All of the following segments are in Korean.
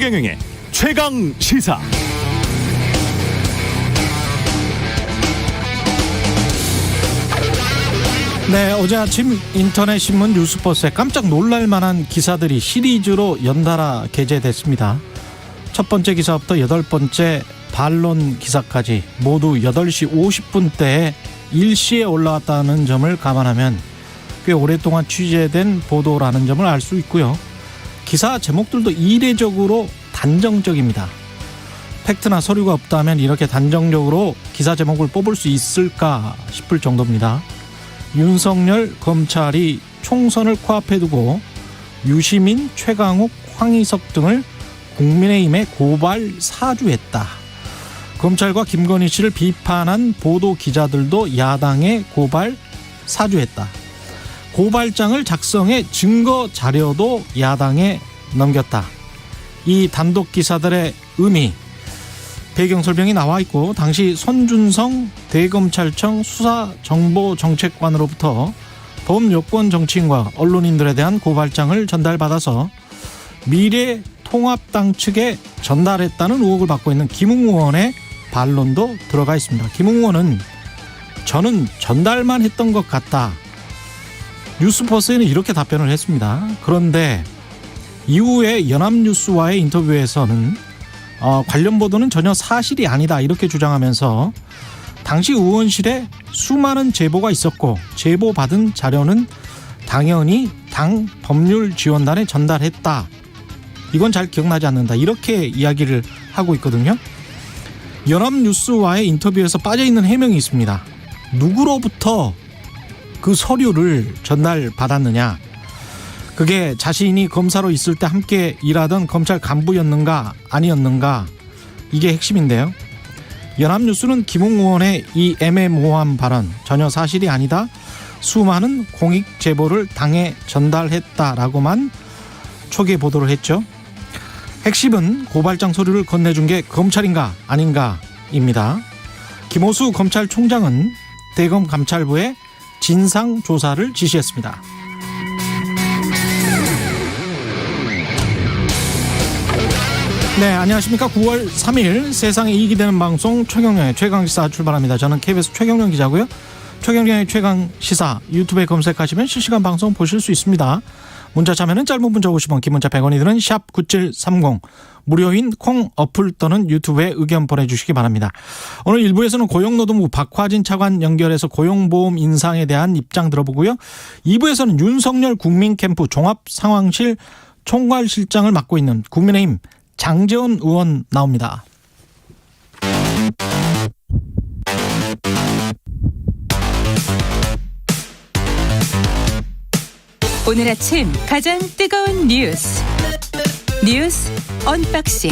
최경영의 최강 시사. 네, 어제 아침 인터넷 신문 뉴스버스에 깜짝 놀랄 만한 기사들이 시리즈로 연달아 게재됐습니다. 첫 번째 기사부터 여덟 번째 반론 기사까지 모두 8시 50분대에 일시에 올라왔다는 점을 감안하면 꽤 오랫동안 취재된 보도라는 점을 알 수 있고요. 기사 제목들도 이례적으로 단정적입니다. 팩트나 서류가 없다면 이렇게 단정적으로 기사 제목을 뽑을 수 있을까 싶을 정도입니다. 윤석열 검찰이 총선을 코앞에 두고 유시민, 최강욱, 황희석 등을 국민의힘에 고발 사주했다. 검찰과 김건희 씨를 비판한 보도 기자들도 야당에 고발 사주했다. 고발장을 작성해 증거 자료도 야당에 넘겼다. 이 단독 기사들의 의미, 배경 설명이 나와 있고, 당시 손준성 대검찰청 수사정보정책관으로부터 범여권 정치인과 언론인들에 대한 고발장을 전달받아서 미래통합당 측에 전달했다는 의혹을 받고 있는 김웅 의원의 반론도 들어가 있습니다. 김웅 의원은 저는 전달만 했던 것 같다. 뉴스버스에는 이렇게 답변을 했습니다. 그런데 이후에 연합뉴스와의 인터뷰에서는 관련 보도는 전혀 사실이 아니다 이렇게 주장하면서 당시 의원실에 수많은 제보가 있었고 제보받은 자료는 당연히 당 법률지원단에 전달했다. 이건 잘 기억나지 않는다. 이렇게 이야기를 하고 있거든요. 연합뉴스와의 인터뷰에서 빠져있는 해명이 있습니다. 누구로부터 그 서류를 전달받았느냐. 그게 자신이 검사로 있을 때 함께 일하던 검찰 간부였는가 아니었는가, 이게 핵심인데요. 연합뉴스는 김웅 의원의 이 애매모호한 발언 전혀 사실이 아니다, 수많은 공익 제보를 당에 전달했다라고만 초기에 보도를 했죠. 핵심은 고발장 서류를 건네준 게 검찰인가 아닌가입니다. 김호수 검찰총장은 대검 감찰부에 진상조사를 지시했습니다. 네, 안녕하십니까. 9월 3일 세상에 이익이 되는 방송 최경영의 최강시사 출발합니다. 저는 KBS 최경영 기자고요. 최경영의 최강시사 유튜브에 검색하시면 실시간 방송 보실 수 있습니다. 문자 참여는 짧은 문자 50원, 긴 문자 100원이 드는 샵 9730, 무료인 콩 어플 또는 유튜브에 의견 보내주시기 바랍니다. 오늘 1부에서는 고용노동부 박화진 차관 연결해서 고용보험 인상에 대한 입장 들어보고요. 2부에서는 윤석열 국민캠프 종합상황실 총괄실장을 맡고 있는 국민의힘 장제원 의원 나옵니다. 오늘 아침 가장 뜨거운 뉴스 언박싱.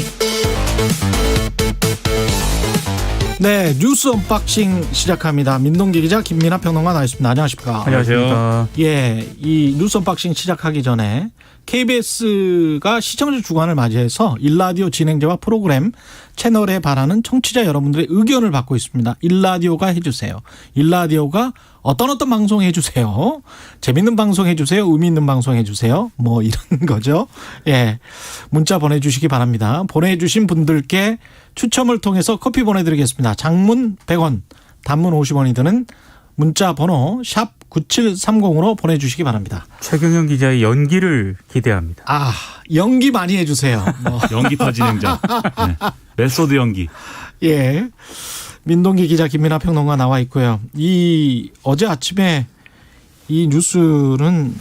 네, 뉴스 언박싱 시작합니다. 민동기 기자, 김민하 평론가 나와 있습니다. 안녕하십니까? 안녕하세요. 예, 이 뉴스 언박싱 시작하기 전에 KBS가 시청자 주간을 맞이해서 일라디오 진행자와 프로그램 채널에 바라는 청취자 여러분들의 의견을 받고 있습니다. 일라디오가 해주세요. 일라디오가 어떤 방송 해주세요. 재밌는 방송 해주세요. 의미 있는 방송 해주세요. 뭐 이런 거죠. 예, 문자 보내주시기 바랍니다. 보내주신 분들께 추첨을 통해서 커피 보내드리겠습니다. 장문 100원, 단문 50원이 드는 문자 번호 샵 9730으로 보내주시기 바랍니다. 최경영 기자의 연기를 기대합니다. 아, 연기 많이 해주세요. 연기파 진행자. 네. 메소드 연기. 예. 민동기 기자, 김민하 평론가 나와 있고요. 어제 아침에 이 뉴스는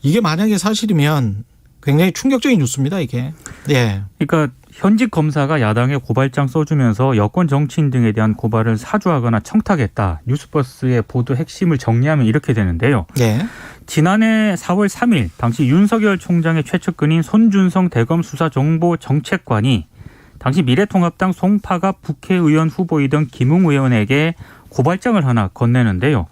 이게 만약에 사실이면 굉장히 충격적인 뉴스입니다, 이게. 예. 그러니까 현직 검사가 야당에 고발장 써주면서 여권 정치인 등에 대한 고발을 사주하거나 청탁했다. 뉴스버스의 보도 핵심을 정리하면 이렇게 되는데요. 예. 지난해 4월 3일 당시 윤석열 총장의 최측근인 손준성 대검 수사정보정책관이 당시 미래통합당 송파갑 국회의원 후보이던 김웅 의원에게 고발장을 하나 건네는데요.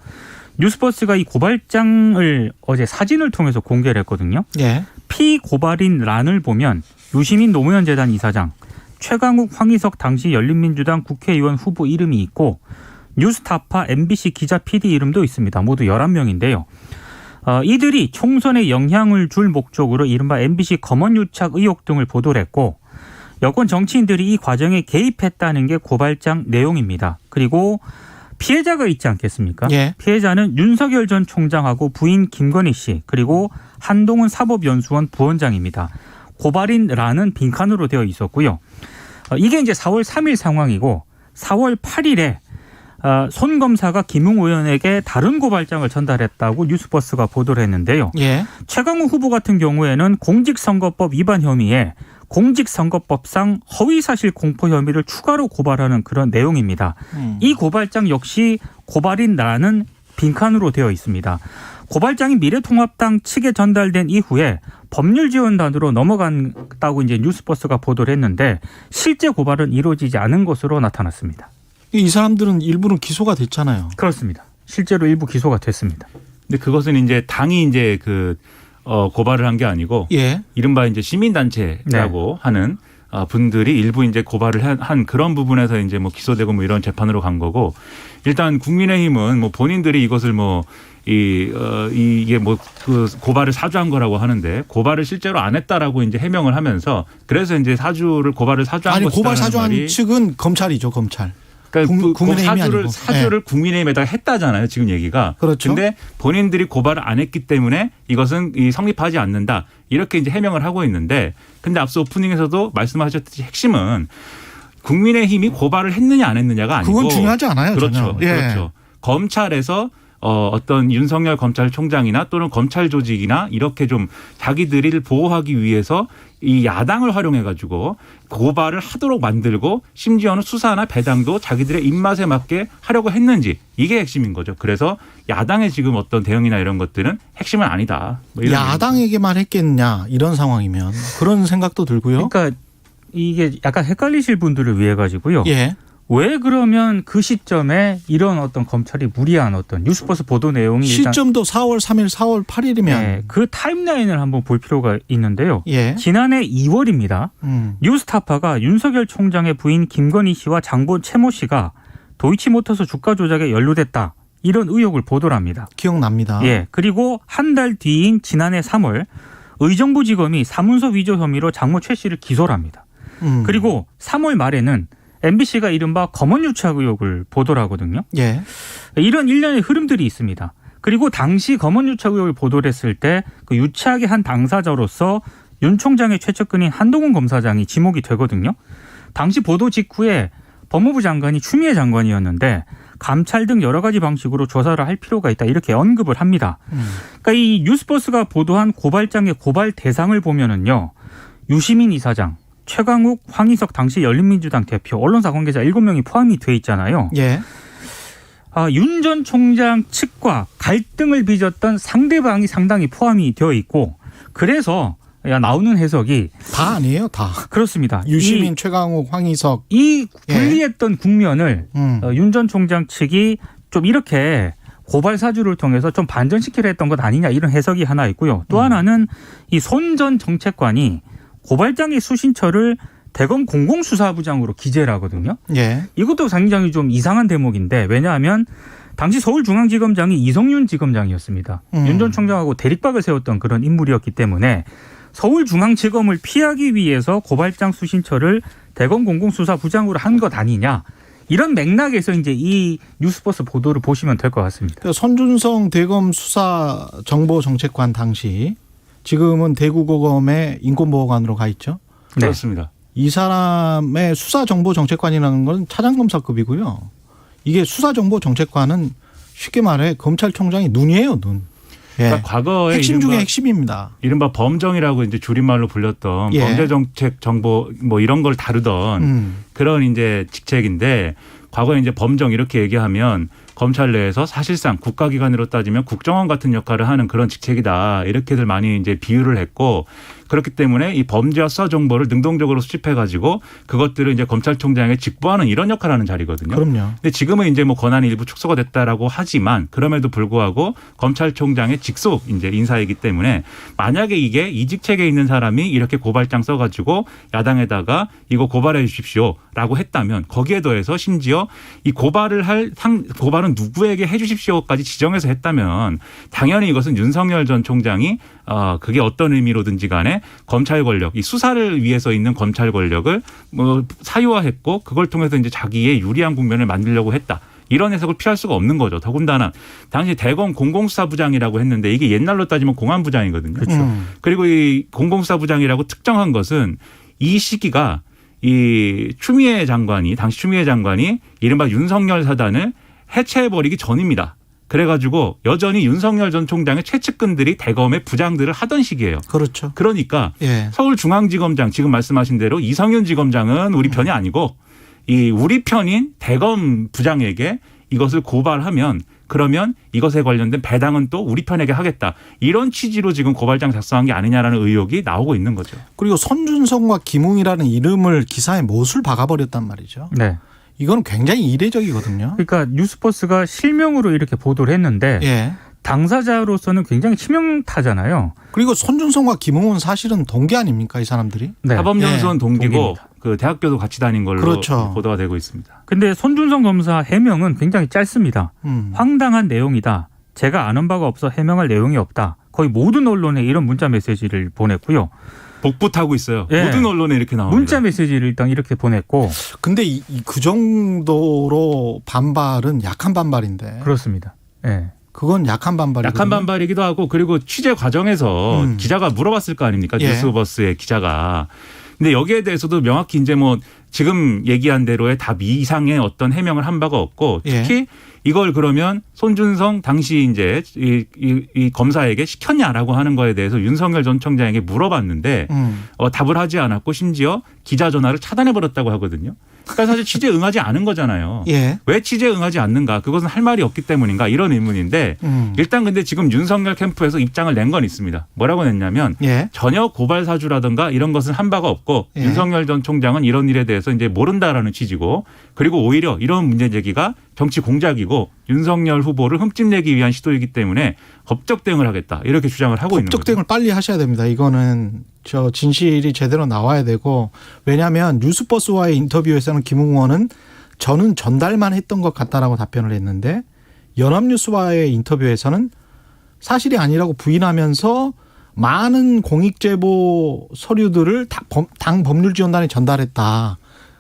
뉴스버스가 이 고발장을 어제 사진을 통해서 공개를 했거든요. 예. 피고발인 란을 보면 유시민 노무현 재단 이사장, 최강욱 황희석 당시 열린민주당 국회의원 후보 이름이 있고 뉴스타파 MBC 기자 PD 이름도 있습니다. 모두 11명인데요. 이들이 총선에 영향을 줄 목적으로 이른바 MBC 검언유착 의혹 등을 보도를 했고 여권 정치인들이 이 과정에 개입했다는 게 고발장 내용입니다. 그리고 피해자가 있지 않겠습니까? 예. 피해자는 윤석열 전 총장하고 부인 김건희 씨 그리고 한동훈 사법연수원 부원장입니다. 고발인란은 빈칸으로 되어 있었고요. 이게 이제 4월 3일 상황이고 4월 8일에 손 검사가 김웅 의원에게 다른 고발장을 전달했다고 뉴스버스가 보도를 했는데요. 예. 최강욱 후보 같은 경우에는 공직선거법 위반 혐의에 공직선거법상 허위사실 공포 혐의를 추가로 고발하는 그런 내용입니다. 이 고발장 역시 고발인란은 빈칸으로 되어 있습니다. 고발장이 미래통합당 측에 전달된 이후에 법률지원단으로 넘어갔다고 이제 뉴스버스가 보도를 했는데 실제 고발은 이루어지지 않은 것으로 나타났습니다. 이 사람들은 일부는 기소가 됐잖아요. 그렇습니다. 실제로 일부 기소가 됐습니다. 근데 그것은 이제 당이 이제 고발을 한 게 아니고 예. 이른바 이제 시민단체라고 하는 분들이 일부 이제 고발을 한 그런 부분에서 이제 뭐 기소되고 뭐 이런 재판으로 간 거고 일단 국민의힘은 뭐 본인들이 이것을 이게 그 고발을 사주한 거라고 하는데 고발을 실제로 안 했다라고 이제 해명을 하면서 그래서 이제 고발을 사주한 것이라는 고발 사주한 말이 측은 검찰이죠, 검찰. 그러니까 국민의힘이 아니고. 사주를 국민의힘에다가 했다잖아요. 지금 얘기가. 그렇죠. 근데 본인들이 고발을 안 했기 때문에 이것은 성립하지 않는다. 이렇게 이제 해명을 하고 있는데 근데 앞서 오프닝에서도 말씀하셨듯이 핵심은 국민의힘이 고발을 했느냐 안 했느냐가 아니고 그건 중요하지 않아요. 그렇죠. 전혀. 예. 그렇죠. 검찰에서 어떤 윤석열 검찰총장이나 또는 검찰 조직이나 이렇게 좀 자기들을 보호하기 위해서 이 야당을 활용해 가지고 고발을 하도록 만들고 심지어는 수사나 배당도 자기들의 입맛에 맞게 하려고 했는지 이게 핵심인 거죠. 그래서 야당의 지금 어떤 대응이나 이런 것들은 핵심은 아니다. 뭐 이런 야당에게만 했겠냐 이런 상황이면 그런 생각도 들고요. 그러니까 이게 약간 헷갈리실 분들을 위해 가지고요. 예. 왜 그러면 그 시점에 이런 어떤 검찰이 무리한 어떤 뉴스버스 보도 내용이 시점도 4월 3일, 4월 8일이면 네, 그 타임라인을 한번 볼 필요가 있는데요. 예. 지난해 2월입니다. 뉴스타파가 윤석열 총장의 부인 김건희 씨와 장본 최모 씨가 도이치모터스 주가 조작에 연루됐다. 이런 의혹을 보도를 합니다. 기억납니다. 예. 그리고 한 달 뒤인 지난해 3월 의정부지검이 사문서 위조 혐의로 장모 최 씨를 기소를 합니다. 그리고 3월 말에는 MBC가 이른바 검언유착 의혹을 보도를 하거든요. 예. 이런 일련의 흐름들이 있습니다. 그리고 당시 검언유착 의혹을 보도를 했을 때 그 유착의 한 당사자로서 윤 총장의 최측근인 한동훈 검사장이 지목이 되거든요. 당시 보도 직후에 법무부 장관이 추미애 장관이었는데 감찰 등 여러 가지 방식으로 조사를 할 필요가 있다 이렇게 언급을 합니다. 그러니까 이 뉴스버스가 보도한 고발장의 고발 대상을 보면은요. 유시민 이사장, 최강욱, 황희석 당시 열린민주당 대표, 언론사 관계자 7명이 포함이 돼 있잖아요. 예. 윤 전 총장 측과 갈등을 빚었던 상대방이 상당히 포함이 되어 있고 그래서 나오는 해석이 다 아니에요, 다. 그렇습니다. 유시민, 최강욱, 황희석. 이 불리했던 국면을 윤 전 총장 측이 좀 이렇게 고발 사주를 통해서 좀 반전시키려 했던 것 아니냐 이런 해석이 하나 있고요. 또 하나는 이 손 전 정책관이 고발장의 수신처를 대검 공공수사부장으로 기재를 하거든요. 예. 이것도 굉장히 좀 이상한 대목인데 왜냐하면 당시 서울중앙지검장이 이성윤 지검장이었습니다. 윤 전 총장하고 대립각을 세웠던 그런 인물이었기 때문에 서울중앙지검을 피하기 위해서 고발장 수신처를 대검 공공수사부장으로 한 것 아니냐. 이런 맥락에서 이제 이 뉴스버스 보도를 보시면 될 것 같습니다. 그러니까 손준성 대검 수사정보정책관 당시 지금은 대구고검의 인권보호관으로 가 있죠. 네. 그렇습니다. 이 사람의 수사정보정책관이라는 건 차장검사급이고요. 이게 수사정보정책관은 쉽게 말해 검찰총장이 눈이에요, 눈. 예. 그러니까 과거에 핵심 중에 핵심입니다. 이른바 범정이라고 이제 줄임말로 불렸던 예. 범죄정책 정보 뭐 이런 걸 다루던 그런 이제 직책인데 과거에 이제 범정 이렇게 얘기하면 검찰 내에서 사실상 국가기관으로 따지면 국정원 같은 역할을 하는 그런 직책이다. 이렇게들 많이 이제 비유를 했고 그렇기 때문에 이 범죄와 수사 정보를 능동적으로 수집해 가지고 그것들을 이제 검찰총장에게 직보하는 이런 역할을 하는 자리거든요. 그럼요. 근데 지금은 이제 뭐 권한이 일부 축소가 됐다라고 하지만 그럼에도 불구하고 검찰총장의 직속 이제 인사이기 때문에 만약에 이게 이 직책에 있는 사람이 이렇게 고발장 써가지고 야당에다가 이거 고발해 주십시오라고 했다면 거기에 더해서 심지어 이 고발은 이거는 누구에게 해 주십시오까지 지정해서 했다면 당연히 이것은 윤석열 전 총장이 그게 어떤 의미로든지 간에 검찰 권력, 이 수사를 위해서 있는 검찰 권력을 뭐 사유화했고 그걸 통해서 이제 자기의 유리한 국면을 만들려고 했다. 이런 해석을 피할 수가 없는 거죠. 더군다나 당시 대검 공공수사부장이라고 했는데 이게 옛날로 따지면 공안부장이거든요. 그렇죠. 그리고 이 공공수사부장이라고 특정한 것은 이 시기가 이 추미애 장관이 당시 추미애 장관이 이른바 윤석열 사단을 해체해버리기 전입니다. 그래가지고 여전히 윤석열 전 총장의 최측근들이 대검의 부장들을 하던 시기예요. 그렇죠. 그러니까 예. 서울중앙지검장 지금 말씀하신 대로 이성윤 지검장은 우리 편이 아니고 이 우리 편인 대검 부장에게 이것을 고발하면 그러면 이것에 관련된 배당은 또 우리 편에게 하겠다. 이런 취지로 지금 고발장 작성한 게 아니냐라는 의혹이 나오고 있는 거죠. 그리고 손준성과 김웅이라는 이름을 기사에 못을 박아버렸단 말이죠. 네. 이건 굉장히 이례적이거든요. 그러니까 뉴스포스가 실명으로 이렇게 보도를 했는데 예. 당사자로서는 굉장히 치명타잖아요. 그리고 손준성과 김웅은 사실은 동기 아닙니까 이 사람들이? 네. 사법연수원 예. 동기고 동기입니다. 그 대학교도 같이 다닌 걸로 그렇죠. 보도가 되고 있습니다. 근데 손준성 검사 해명은 굉장히 짧습니다. 황당한 내용이다. 제가 아는 바가 없어 해명할 내용이 없다. 거의 모든 언론에 이런 문자 메시지를 보냈고요. 복붙하고 있어요. 예. 모든 언론에 이렇게 나옵니다. 문자 메시지를 일단 이렇게 보냈고. 근데 그 정도로 반발은 약한 반발인데. 그렇습니다. 예. 그건 약한 반발이거든요. 약한 반발이기도 하고 그리고 취재 과정에서 기자가 물어봤을 거 아닙니까? 예. 뉴스버스의 기자가. 근데 여기에 대해서도 명확히 이제 뭐 지금 얘기한 대로의 답 이상의 어떤 해명을 한 바가 없고 특히 이걸 그러면 손준성 당시 이제 이 검사에게 시켰냐라고 하는 거에 대해서 윤석열 전 총장에게 물어봤는데 답을 하지 않았고 심지어 기자 전화를 차단해 버렸다고 하거든요. 그러니까 사실 취재에 응하지 않은 거잖아요. 예. 왜 취재에 응하지 않는가? 그것은 할 말이 없기 때문인가? 이런 의문인데 일단 근데 지금 윤석열 캠프에서 입장을 낸 건 있습니다. 뭐라고 냈냐면 예. 전혀 고발 사주라든가 이런 것은 한 바가 없고 예. 윤석열 전 총장은 이런 일에 대해서 이제 모른다라는 취지고 그리고 오히려 이런 문제 제기가 정치 공작이고 윤석열 후보를 흠집내기 위한 시도이기 때문에 법적 대응을 하겠다 이렇게 주장을 하고 있는 거죠. 법적 대응을 빨리 하셔야 됩니다. 이거는 저 진실이 제대로 나와야 되고 왜냐하면 뉴스버스와의 인터뷰에서는 김웅 의원은 저는 전달만 했던 것 같다라고 답변을 했는데 연합뉴스와의 인터뷰에서는 사실이 아니라고 부인하면서 많은 공익제보 서류들을 당 법률지원단에 전달했다.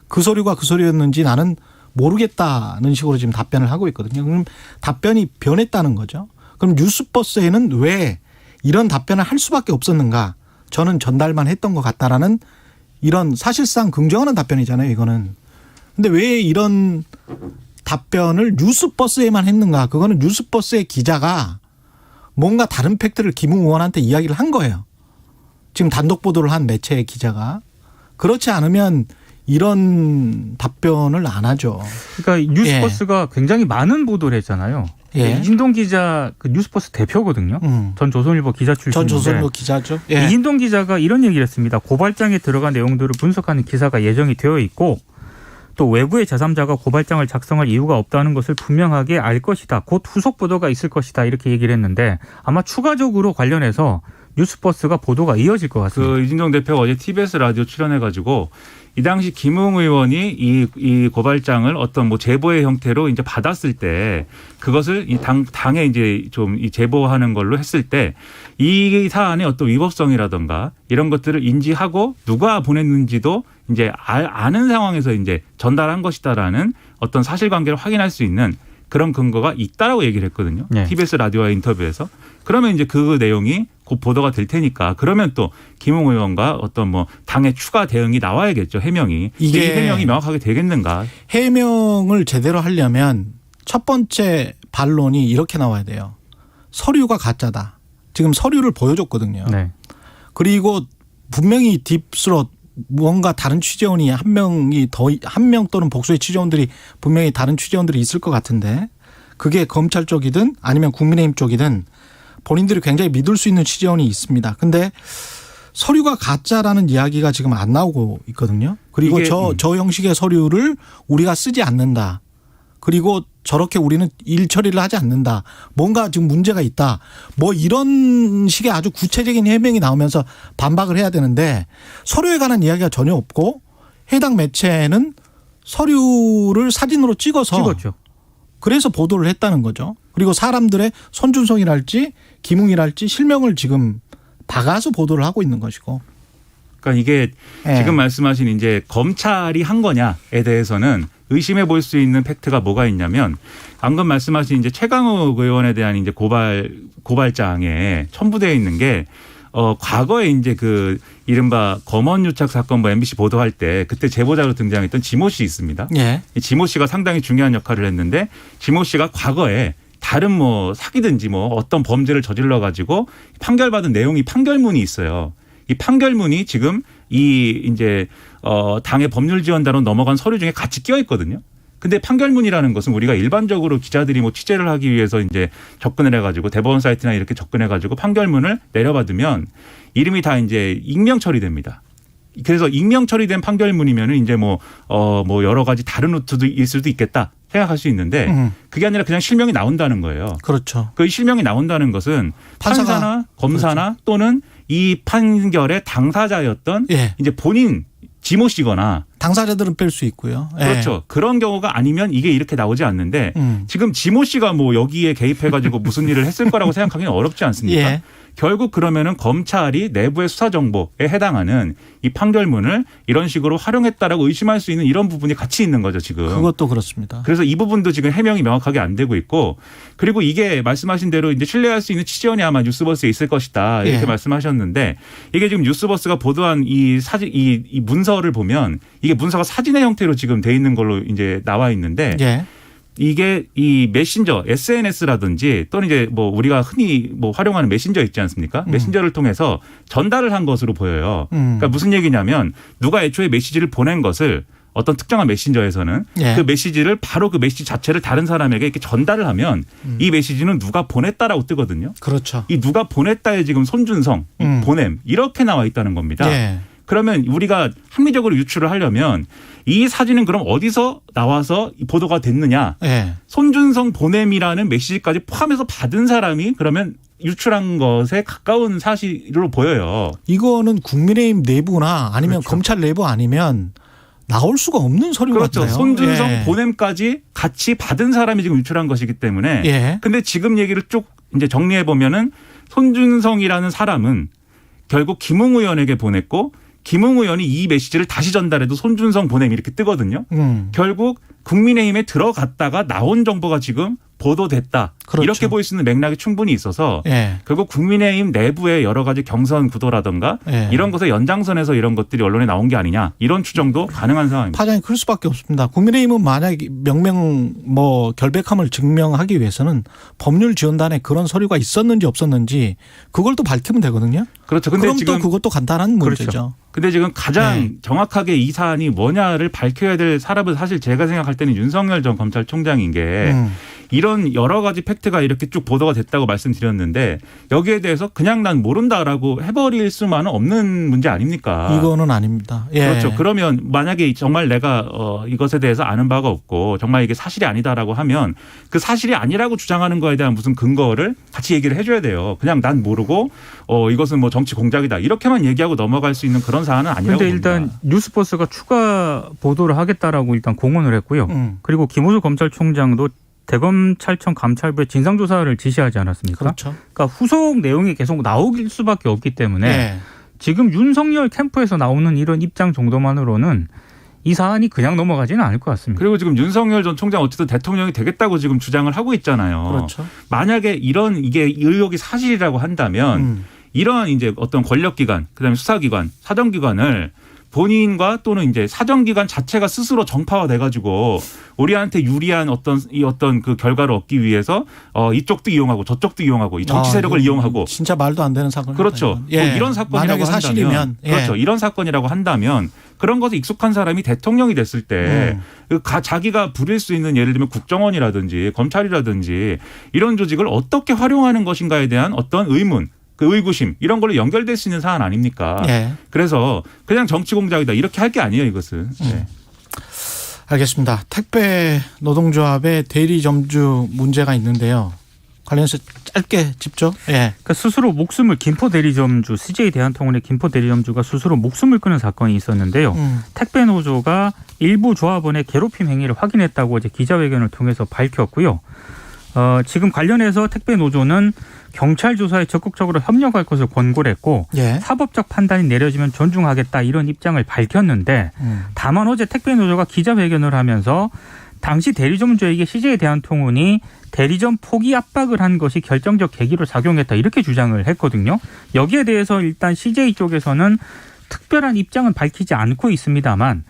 그 서류가 그 서류였는지 나는 모르겠다는 식으로 지금 답변을 하고 있거든요. 그럼 답변이 변했다는 거죠. 그럼 뉴스버스에는 왜 이런 답변을 할 수밖에 없었는가? 저는 전달만 했던 것 같다라는 이런 사실상 긍정하는 답변이잖아요. 이거는. 근데 왜 이런 답변을 뉴스버스에만 했는가? 그거는 뉴스버스의 기자가 뭔가 다른 팩트를 김웅 의원한테 이야기를 한 거예요. 지금 단독 보도를 한 매체의 기자가. 그렇지 않으면 이런 답변을 안 하죠. 그러니까 뉴스버스가 굉장히 많은 보도를 했잖아요. 예. 이진동 기자 그 뉴스버스 대표거든요. 전 조선일보 기자 출신인데. 전 조선일보 기자죠. 예. 이진동 기자가 이런 얘기를 했습니다. 고발장에 들어간 내용들을 분석하는 기사가 예정이 되어 있고 또 외부의 제3자가 고발장을 작성할 이유가 없다는 것을 분명하게 알 것이다. 곧 후속 보도가 있을 것이다. 이렇게 얘기를 했는데 아마 추가적으로 관련해서 뉴스버스가 보도가 이어질 것 같습니다. 그 이진동 대표가 어제 TBS 라디오 출연해가지고 이 당시 김웅 의원이 이 고발장을 어떤 뭐 제보의 형태로 이제 받았을 때 그것을 이 당에 이제 좀 이 제보하는 걸로 했을 때 이 사안의 어떤 위법성이라든가 이런 것들을 인지하고 누가 보냈는지도 이제 아는 상황에서 이제 전달한 것이다라는 어떤 사실관계를 확인할 수 있는 그런 근거가 있다라고 얘기를 했거든요. 네. TBS 라디오와의 인터뷰에서. 그러면 이제 그 내용이 곧 보도가 될 테니까 그러면 또 김웅 의원과 어떤 뭐 당의 추가 대응이 나와야겠죠. 해명이. 이게 이 해명이 명확하게 되겠는가. 해명을 제대로 하려면 첫 번째 반론이 이렇게 나와야 돼요. 서류가 가짜다. 지금 서류를 보여줬거든요. 네. 그리고 분명히 딥스로 무언가 다른 취재원이 한 명 또는 복수의 취재원들이 분명히 다른 취재원들이 있을 것 같은데 그게 검찰 쪽이든 아니면 국민의힘 쪽이든 본인들이 굉장히 믿을 수 있는 취재원이 있습니다. 근데 서류가 가짜라는 이야기가 지금 안 나오고 있거든요. 그리고 저 형식의 서류를 우리가 쓰지 않는다. 그리고 저렇게 우리는 일 처리를 하지 않는다. 뭔가 지금 문제가 있다. 뭐 이런 식의 아주 구체적인 해명이 나오면서 반박을 해야 되는데 서류에 관한 이야기가 전혀 없고 해당 매체는 서류를 사진으로 찍어서 찍었죠. 그래서 보도를 했다는 거죠. 그리고 사람들의 손준성이랄지 김웅이랄지 실명을 지금 박아서 보도를 하고 있는 것이고. 그러니까 이게 예. 지금 말씀하신 이제 검찰이 한 거냐에 대해서는 의심해 볼 수 있는 팩트가 뭐가 있냐면 방금 말씀하신 이제 최강욱 의원에 대한 이제 고발장에 첨부되어 있는 게 과거에 이제 그 이른바 검언유착 사건 뭐 MBC 보도할 때 그때 제보자로 등장했던 지모 씨 있습니다. 예. 이 지모 씨가 상당히 중요한 역할을 했는데 지모 씨가 과거에 다른 뭐 사기든지 뭐 어떤 범죄를 저질러 가지고 판결받은 내용이 판결문이 있어요. 이 판결문이 지금 이 이제 당의 법률지원단으로 넘어간 서류 중에 같이 끼어 있거든요. 근데 판결문이라는 것은 우리가 일반적으로 기자들이 뭐 취재를 하기 위해서 이제 접근을 해가지고 대법원 사이트나 이렇게 접근해가지고 판결문을 내려받으면 이름이 다 이제 익명 처리됩니다. 그래서 익명 처리된 판결문이면은 이제 뭐 여러 가지 다른 루트일 수도 있겠다 생각할 수 있는데 그게 아니라 그냥 실명이 나온다는 거예요. 그렇죠. 그 실명이 나온다는 것은 판사나 검사나 그렇죠. 또는 이 판결의 당사자였던 예. 이제 본인 지모 씨거나 당사자들은 뺄 수 있고요. 예. 그렇죠. 그런 경우가 아니면 이게 이렇게 나오지 않는데 지금 지모 씨가 뭐 여기에 개입해가지고 무슨 일을 했을 거라고 생각하기는 어렵지 않습니까? 예. 결국 그러면은 검찰이 내부의 수사 정보에 해당하는 이 판결문을 이런 식으로 활용했다라고 의심할 수 있는 이런 부분이 같이 있는 거죠 지금. 그것도 그렇습니다. 그래서 이 부분도 지금 해명이 명확하게 안 되고 있고 그리고 이게 말씀하신 대로 이제 신뢰할 수 있는 취재원이 아마 뉴스버스에 있을 것이다 이렇게 예. 말씀하셨는데 이게 지금 뉴스버스가 보도한 이 사진 이 문서를 보면 이게 문서가 사진의 형태로 지금 돼 있는 걸로 이제 나와 있는데. 예. 이게 이 메신저 SNS라든지 또는 이제 뭐 우리가 흔히 뭐 활용하는 메신저 있지 않습니까? 메신저를 통해서 전달을 한 것으로 보여요. 그러니까 무슨 얘기냐면 누가 애초에 메시지를 보낸 것을 어떤 특정한 메신저에서는 예. 그 메시지를 바로 그 메시지 자체를 다른 사람에게 이렇게 전달을 하면 이 메시지는 누가 보냈다라고 뜨거든요. 그렇죠. 이 누가 보냈다에 지금 손준성, 보냄 이렇게 나와 있다는 겁니다. 예. 그러면 우리가 합리적으로 유추를 하려면 이 사진은 그럼 어디서 나와서 보도가 됐느냐. 예. 손준성 보냄이라는 메시지까지 포함해서 받은 사람이 그러면 유출한 것에 가까운 사실로 보여요. 이거는 국민의힘 내부나 아니면 그렇죠. 검찰 내부 아니면 나올 수가 없는 서류 그렇죠. 같아요. 손준성 예. 보냄까지 같이 받은 사람이 지금 유출한 것이기 때문에. 예. 근데 지금 얘기를 쭉 이제 정리해 보면은 손준성이라는 사람은 결국 김웅 의원에게 보냈고 김웅 의원이 이 메시지를 다시 전달해도 손준성 보냄 이렇게 뜨거든요. 결국 국민의힘에 들어갔다가 나온 정보가 지금 보도됐다. 그렇죠. 이렇게 보일 수 있는 맥락이 충분히 있어서 예. 결국 국민의힘 내부의 여러 가지 경선 구도라든가 예. 이런 것의 연장선에서 이런 것들이 언론에 나온 게 아니냐 이런 추정도 가능한 상황입니다. 파장이 클 수밖에 없습니다. 국민의힘은 만약 명명 뭐 결백함을 증명하기 위해서는 법률 지원단에 그런 서류가 있었는지 없었는지 그걸 또 밝히면 되거든요. 그렇죠. 근데 그럼 지금 또 그것도 간단한 문제죠. 그렇죠. 근데 지금 가장 네. 정확하게 이 사안이 뭐냐를 밝혀야 될 사람은 사실 제가 생각할 때는 윤석열 전 검찰총장인 게 이런 여러 가지 팩트가 이렇게 쭉 보도가 됐다고 말씀드렸는데 여기에 대해서 그냥 난 모른다라고 해버릴 수만은 없는 문제 아닙니까? 이거는 아닙니다. 예. 그렇죠. 그러면 만약에 정말 내가 이것에 대해서 아는 바가 없고 정말 이게 사실이 아니다라고 하면 그 사실이 아니라고 주장하는 거에 대한 무슨 근거를 같이 얘기를 해줘야 돼요. 그냥 난 모르고 이것은 뭐 정치 공작이다 이렇게만 얘기하고 넘어갈 수 있는 그런 사안은 아니라고 그런데 봅니다. 일단 뉴스버스가 추가 보도를 하겠다라고 일단 공언을 했고요. 그리고 김호수 검찰총장도 대검찰청 감찰부에 진상조사를 지시하지 않았습니까? 그렇죠. 그러니까 후속 내용이 계속 나올 수밖에 없기 때문에 예. 지금 윤석열 캠프에서 나오는 이런 입장 정도만으로는 이 사안이 그냥 넘어가지는 않을 것 같습니다. 그리고 지금 윤석열 전 총장 어쨌든 대통령이 되겠다고 지금 주장을 하고 있잖아요. 그렇죠. 만약에 이게 의혹이 사실이라고 한다면 이러한 이제 어떤 권력기관, 그다음에 수사기관, 사정기관을 본인과 또는 이제 사정기관 자체가 스스로 정파화돼 가지고 우리한테 유리한 어떤 그 결과를 얻기 위해서 이쪽도 이용하고 저쪽도 이용하고 이 정치 세력을 이용하고 진짜 말도 안 되는 사건. 그렇죠. 예. 뭐 이런 사건이라고 만약에 한다면 사실이면 예. 그렇죠. 이런 사건이라고 한다면 그런 것에 익숙한 사람이 대통령이 됐을 때 자기가 부릴 수 있는 예를 들면 국정원이라든지 검찰이라든지 이런 조직을 어떻게 활용하는 것인가에 대한 어떤 의문. 그 의구심 이런 걸로 연결될 수 있는 사안 아닙니까? 예. 그래서 그냥 정치 공작이다 이렇게 할 게 아니에요 이것은. 네. 알겠습니다. 택배 노동조합의 대리점주 문제가 있는데요. 관련해서 짧게 짚죠. 예. 그러니까 스스로 목숨을 김포 대리점주 CJ 대한통운의 김포 대리점주가 스스로 목숨을 끊은 사건이 있었는데요. 택배 노조가 일부 조합원의 괴롭힘 행위를 확인했다고 이제 기자회견을 통해서 밝혔고요. 지금 관련해서 택배 노조는 경찰 조사에 적극적으로 협력할 것을 권고를 했고 예. 사법적 판단이 내려지면 존중하겠다 이런 입장을 밝혔는데 다만 어제 택배 노조가 기자회견을 하면서 당시 대리점주에게 CJ 대한통운이 대리점 포기 압박을 한 것이 결정적 계기로 작용했다 이렇게 주장을 했거든요. 여기에 대해서 일단 CJ 쪽에서는 특별한 입장은 밝히지 않고 있습니다만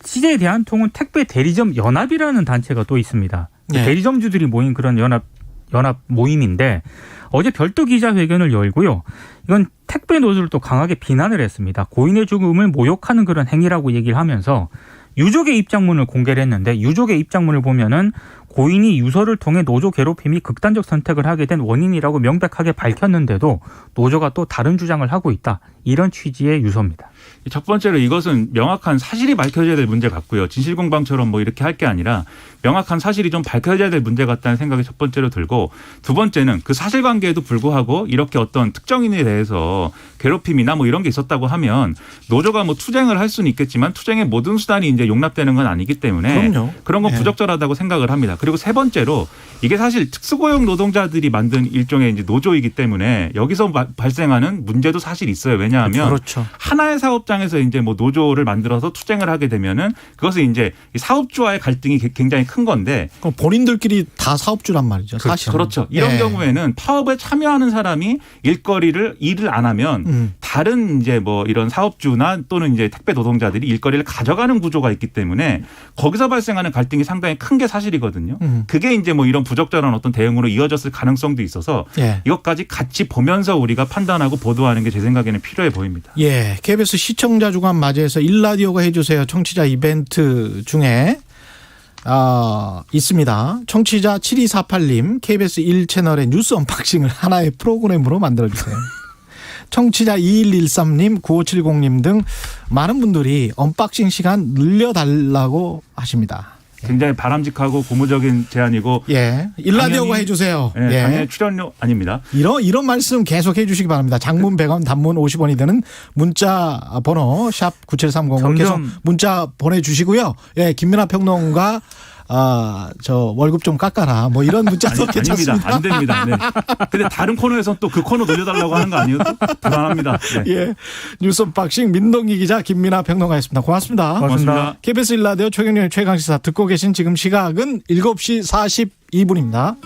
CJ 대한통운 택배 대리점 연합이라는 단체가 또 있습니다. 네. 대리점주들이 모인 그런 연합 모임인데 어제 별도 기자회견을 열고요. 이건 택배 노조를 또 강하게 비난을 했습니다. 고인의 죽음을 모욕하는 그런 행위라고 얘기를 하면서 유족의 입장문을 공개를 했는데 유족의 입장문을 보면은 고인이 유서를 통해 노조 괴롭힘이 극단적 선택을 하게 된 원인이라고 명백하게 밝혔는데도 노조가 또 다른 주장을 하고 있다. 이런 취지의 유서입니다. 첫 번째로 이것은 명확한 사실이 밝혀져야 될 문제 같고요. 진실공방처럼 뭐 이렇게 할 게 아니라 명확한 사실이 좀 밝혀져야 될 문제 같다는 생각이 첫 번째로 들고 두 번째는 그 사실관계에도 불구하고 이렇게 어떤 특정인에 대해서 괴롭힘이나 뭐 이런 게 있었다고 하면 노조가 뭐 투쟁을 할 수는 있겠지만 투쟁의 모든 수단이 이제 용납되는 건 아니기 때문에 그럼요. 그런 건 네. 부적절하다고 생각을 합니다. 그리고 세 번째로 이게 사실 특수고용 노동자들이 만든 일종의 이제 노조이기 때문에 여기서 발생하는 문제도 사실 있어요. 왜냐하면 그렇죠. 하나의 사업장에서 이제 뭐 노조를 만들어서 투쟁을 하게 되면은 그것은 이제 사업주와의 갈등이 굉장히 큰 건데. 그럼 본인들끼리 다 사업주란 말이죠. 사실. 그렇죠. 이런 예. 경우에는 파업에 참여하는 사람이 일을 안 하면 다른 이제 뭐 이런 사업주나 또는 이제 택배 노동자들이 일거리를 가져가는 구조가 있기 때문에 거기서 발생하는 갈등이 상당히 큰 게 사실이거든요. 그게 이제 뭐 이런 부적절한 어떤 대응으로 이어졌을 가능성도 있어서 예. 이것까지 같이 보면서 우리가 판단하고 보도하는 게 제 생각에는 필요해 보입니다. 예. KBS 시청자 주간 맞이해서 일라디오가 해주세요. 청취자 이벤트 중에 있습니다. 청취자 7248님 KBS 1채널의 뉴스 언박싱을 하나의 프로그램으로 만들어주세요. 청취자 2113님 9570님 등 많은 분들이 언박싱 시간 늘려달라고 하십니다. 굉장히 바람직하고 고무적인 제안이고 예, 일라디오가 당연히, 해주세요. 네, 예. 당연히 출연료 아닙니다. 이런 말씀 계속 해주시기 바랍니다. 장문 100원, 단문 50원이 되는 문자 번호 샵 9730으로 계속 문자 보내주시고요. 예, 김민하 평론가 저 월급 좀 깎아라. 뭐 이런 문자도 괜찮습니다. 아닙니다. 안 됩니다. 네. 근데 다른 코너에서 또 그 코너 돌려달라고 하는 거 아니에요? 불안합니다. 네. 예, 뉴스 언박싱 민동기 기자 김민하 평론가였습니다. 고맙습니다. 고맙습니다. KBS 일라디오 최경영의 최강시사 듣고 계신 지금 시각은 7시 42분입니다.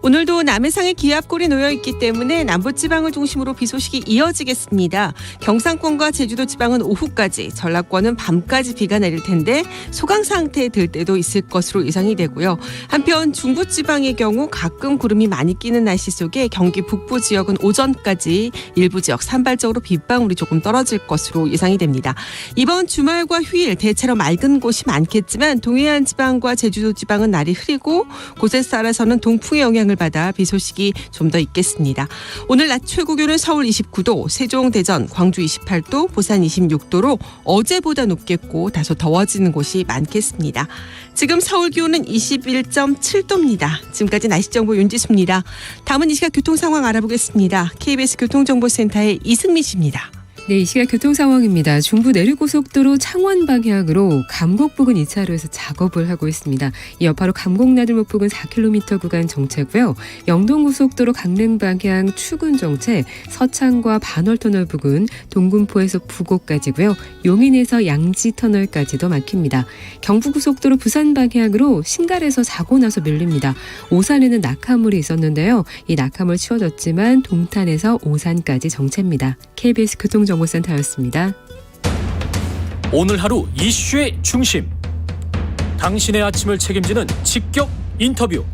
오늘도 남해상에 기압골이 놓여 있기 때문에 남부지방을 중심으로 비 소식이 이어지겠습니다. 경상권과 제주도 지방은 오후까지, 전라권은 밤까지 비가 내릴 텐데 소강 상태에 들 때도 있을 것으로 예상이 되고요. 한편 중부지방의 경우 가끔 구름이 많이 끼는 날씨 속에 경기 북부 지역은 오전까지 일부 지역 산발적으로 빗방울이 조금 떨어질 것으로 예상이 됩니다. 이번 주말과 휴일 대체로 맑은 곳이 많겠지만 동해안 지방과 제주도 지방은 날이 흐리고 곳에 따라서는 동풍의 영향을 받아 비 소식이 좀 더 있겠습니다. 오늘 낮 최고 기온은 서울 29도, 세종, 대전, 광주 28도, 부산 26도로 어제보다 높겠고 다소 더워지는 곳이 많겠습니다. 지금 서울 기온은 21.7도입니다. 지금까지 날씨 정보 윤지수입니다. 다음은 이 시각 교통 상황 알아보겠습니다. KBS 교통정보센터의 이승미 씨입니다. 네, 이 시각 교통 상황입니다. 중부 내륙고속도로 창원 방향으로 감곡 부근 2차로에서 작업을 하고 있습니다. 이 여파로 감곡나들목 부근 4km 구간 정체고요. 영동고속도로 강릉 방향 출근 정체, 서창과 반월터널 부근 동군포에서 부곡까지고요. 용인에서 양지터널까지도 막힙니다. 경부고속도로 부산 방향으로 신갈에서 사고 나서 밀립니다. 오산에는 낙하물이 있었는데요. 이 낙하물 치워졌지만 동탄에서 오산까지 정체입니다. KBS 교통정보센터였습니다. 오늘 하루 이슈의 중심. 당신의 아침을 책임지는 직격 인터뷰.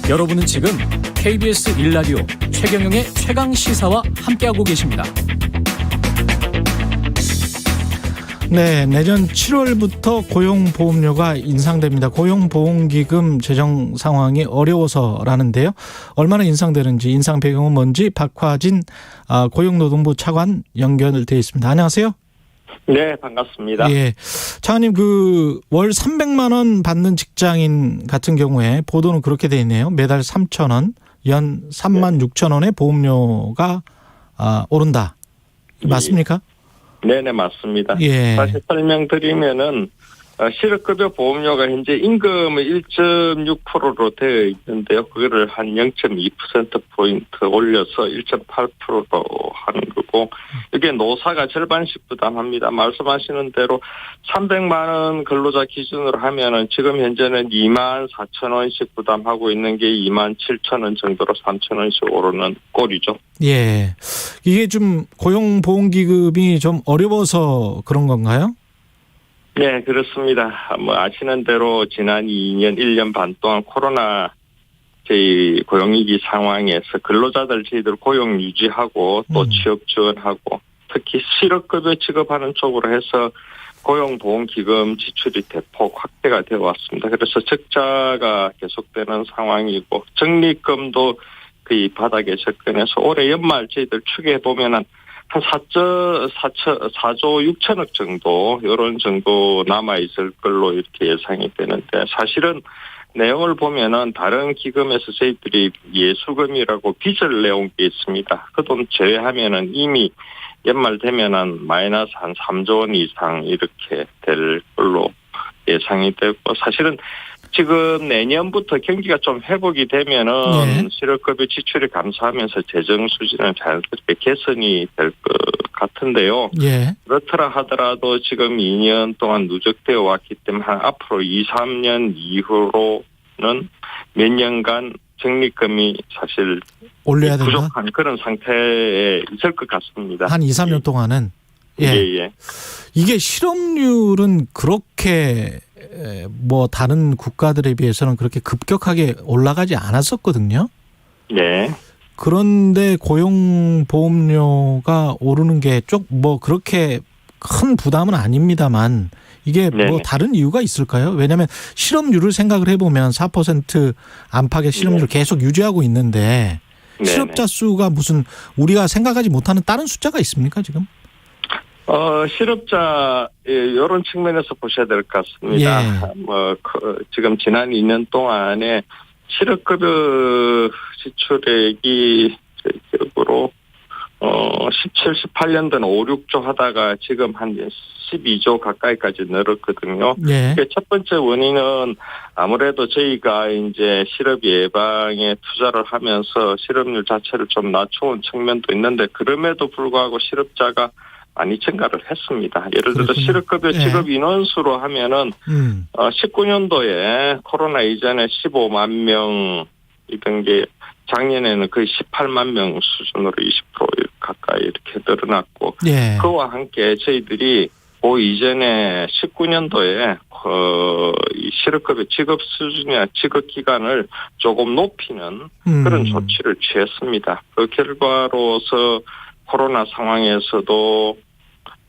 여러분은 지금 KBS 1라디오 최경영의 최강시사와 함께하고 계십니다. 네, 내년 7월부터 고용보험료가 인상됩니다. 고용보험기금 재정 상황이 어려워서라는데요. 얼마나 인상되는지, 인상 배경은 뭔지 박화진 고용노동부 차관 연결되어 있습니다. 안녕하세요. 네, 반갑습니다. 예. 차관님, 월 300만 원 받는 직장인 같은 경우에 보도는 그렇게 돼 있네요. 매달 3,000원, 연 3만 6천 원의 보험료가 오른다. 맞습니까? 네네, 맞습니다. 예. 다시 설명드리면은, 실업급여 보험료가 현재 임금의 1.6%로 되어 있는데요. 그거를 한 0.2%포인트 올려서 1.8%로 하는 거고, 이게 노사가 절반씩 부담합니다. 말씀하시는 대로 300만 원 근로자 기준으로 하면은 지금 현재는 2만 4천 원씩 부담하고 있는 게 2만 7천 원 정도로 3천 원씩 오르는 꼴이죠. 예. 이게 좀 고용보험기금이 좀 어려워서 그런 건가요? 네, 그렇습니다. 아시는 대로 지난 2년, 1년 반 동안 코로나 저희 고용위기 상황에서 근로자들 저희들 고용 유지하고 또 취업 지원하고 특히 실업급여 지급하는 쪽으로 해서 고용보험기금 지출이 대폭 확대가 되어 왔습니다. 그래서 적자가 계속되는 상황이고 적립금도 거의 바닥에 접근해서 올해 연말 저희들 추계해보면은 한 4조 6천억 정도 이런 정도 남아있을 걸로 이렇게 예상이 되는데 사실은 내용을 보면은 다른 기금에서 저희들이 예수금이라고 빚을 내온 게 있습니다. 그 돈 제외하면은 이미 연말 되면은 마이너스 한 3조 원 이상 이렇게 될 걸로 예상이 되고 사실은 지금 내년부터 경기가 좀 회복이 되면은 실업급여 지출이 감소하면서 재정 수준은 자연스럽게 개선이 될 것 같은데요. 예. 그렇더라 하더라도 지금 2년 동안 누적되어 왔기 때문에 앞으로 2, 3년 이후로는 몇 년간 적립금이 사실 올려야 된다. 부족한 그런 상태에 있을 것 같습니다. 한 2, 3년 동안은. 예. 이게 실업률은 그렇게 다른 국가들에 비해서는 그렇게 급격하게 올라가지 않았었거든요. 네. 그런데 고용보험료가 오르는 게 그렇게 큰 부담은 아닙니다만 이게 다른 이유가 있을까요? 왜냐하면 실업률을 생각을 해보면 4% 안팎의 실업률을 계속 유지하고 있는데 실업자 수가 무슨 우리가 생각하지 못하는 다른 숫자가 있습니까 지금? 실업자, 이런 측면에서 보셔야 될 것 같습니다. 예. 지금 지난 2년 동안에 실업급여 지출액이 기억으로, 17, 18년도는 5, 6조 하다가 지금 한 12조 가까이까지 늘었거든요. 예. 첫 번째 원인은 아무래도 저희가 이제 실업 예방에 투자를 하면서 실업률 자체를 좀 낮춰온 측면도 있는데 그럼에도 불구하고 실업자가 많이 증가를 했습니다. 예를 들어 실업급여 지급 인원수로 하면은 19년도에 코로나 이전에 15만 명이던 게 작년에는 거의 18만 명 수준으로 20% 가까이 이렇게 늘어났고 그와 함께 저희들이 그 이전에 19년도에 이 실업급여 지급 수준이나 지급 기간을 조금 높이는 그런 조치를 취했습니다. 그 결과로서 코로나 상황에서도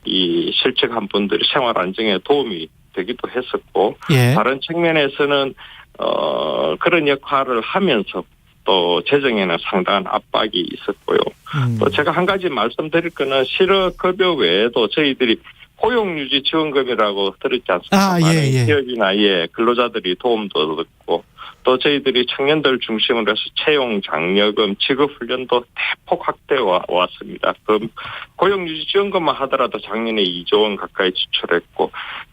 이 실직한 분들이 생활 안정에 도움이 되기도 했었고 다른 측면에서는 그런 역할을 하면서 또 재정에는 상당한 압박이 있었고요. 또 제가 한 가지 말씀드릴 거는 실업급여 외에도 저희들이 고용유지 지원금이라고 들었지 않습니까? 많은 기업이나 근로자들이 도움도 얻고 또 저희들이 청년들 중심으로 해서 채용 장려금 지급 훈련도 대폭 확대해 왔습니다. 그 고용유지 지원금만 하더라도 작년에 2조 원 가까이 지출했고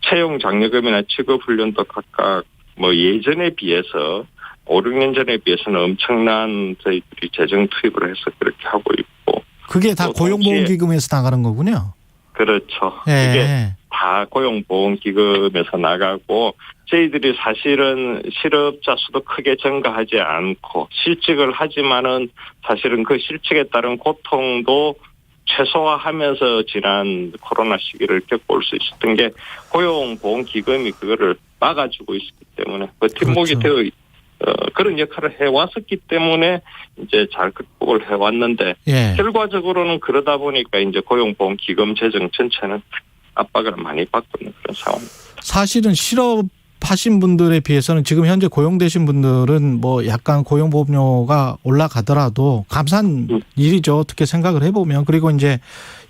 채용 장려금이나 지급 훈련도 각각 예전에 비해서 5, 6년 전에 비해서는 엄청난 저희들이 재정 투입을 해서 그렇게 하고 있고 그게 다 고용보험기금에서 나가는 거군요. 그렇죠. 이게 다 고용보험기금에서 나가고 저희들이 사실은 실업자 수도 크게 증가하지 않고 실직을 하지만은 사실은 그 실직에 따른 고통도 최소화하면서 지난 코로나 시기를 겪어올 수 있었던 게 고용보험기금이 그거를 막아주고 있기 때문에 버팀목이 되어 그런 역할을 해왔었기 때문에 이제 잘 극복을 해왔는데 결과적으로는 그러다 보니까 이제 고용보험기금 재정 전체는 압박을 많이 받고 있는 그런 상황입니다. 사실은 실업하신 분들에 비해서는 지금 현재 고용되신 분들은 약간 고용보험료가 올라가더라도 감사한 일이죠. 어떻게 생각을 해보면. 그리고 이제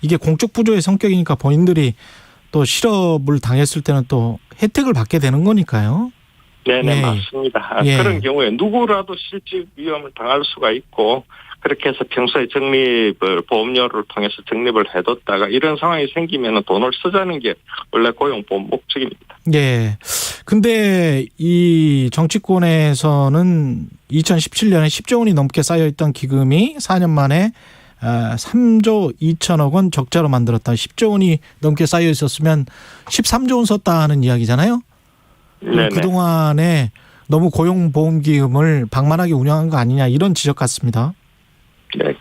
이게 공적 부조의 성격이니까 본인들이 또 실업을 당했을 때는 또 혜택을 받게 되는 거니까요. 네네, 예. 맞습니다. 예. 그런 경우에 누구라도 실직 위험을 당할 수가 있고, 그렇게 해서 평소에 보험료를 통해서 적립을 해뒀다가 이런 상황이 생기면 돈을 쓰자는 게 원래 고용보험 목적입니다. 예. 근데 이 정치권에서는 2017년에 10조 원이 넘게 쌓여있던 기금이 4년 만에 3조 2천억 원 적자로 만들었다. 10조 원이 넘게 쌓여 있었으면 13조 원 썼다는 이야기잖아요. 네네. 그동안에 너무 고용보험기금을 방만하게 운영한 거 아니냐 이런 지적 같습니다. 네,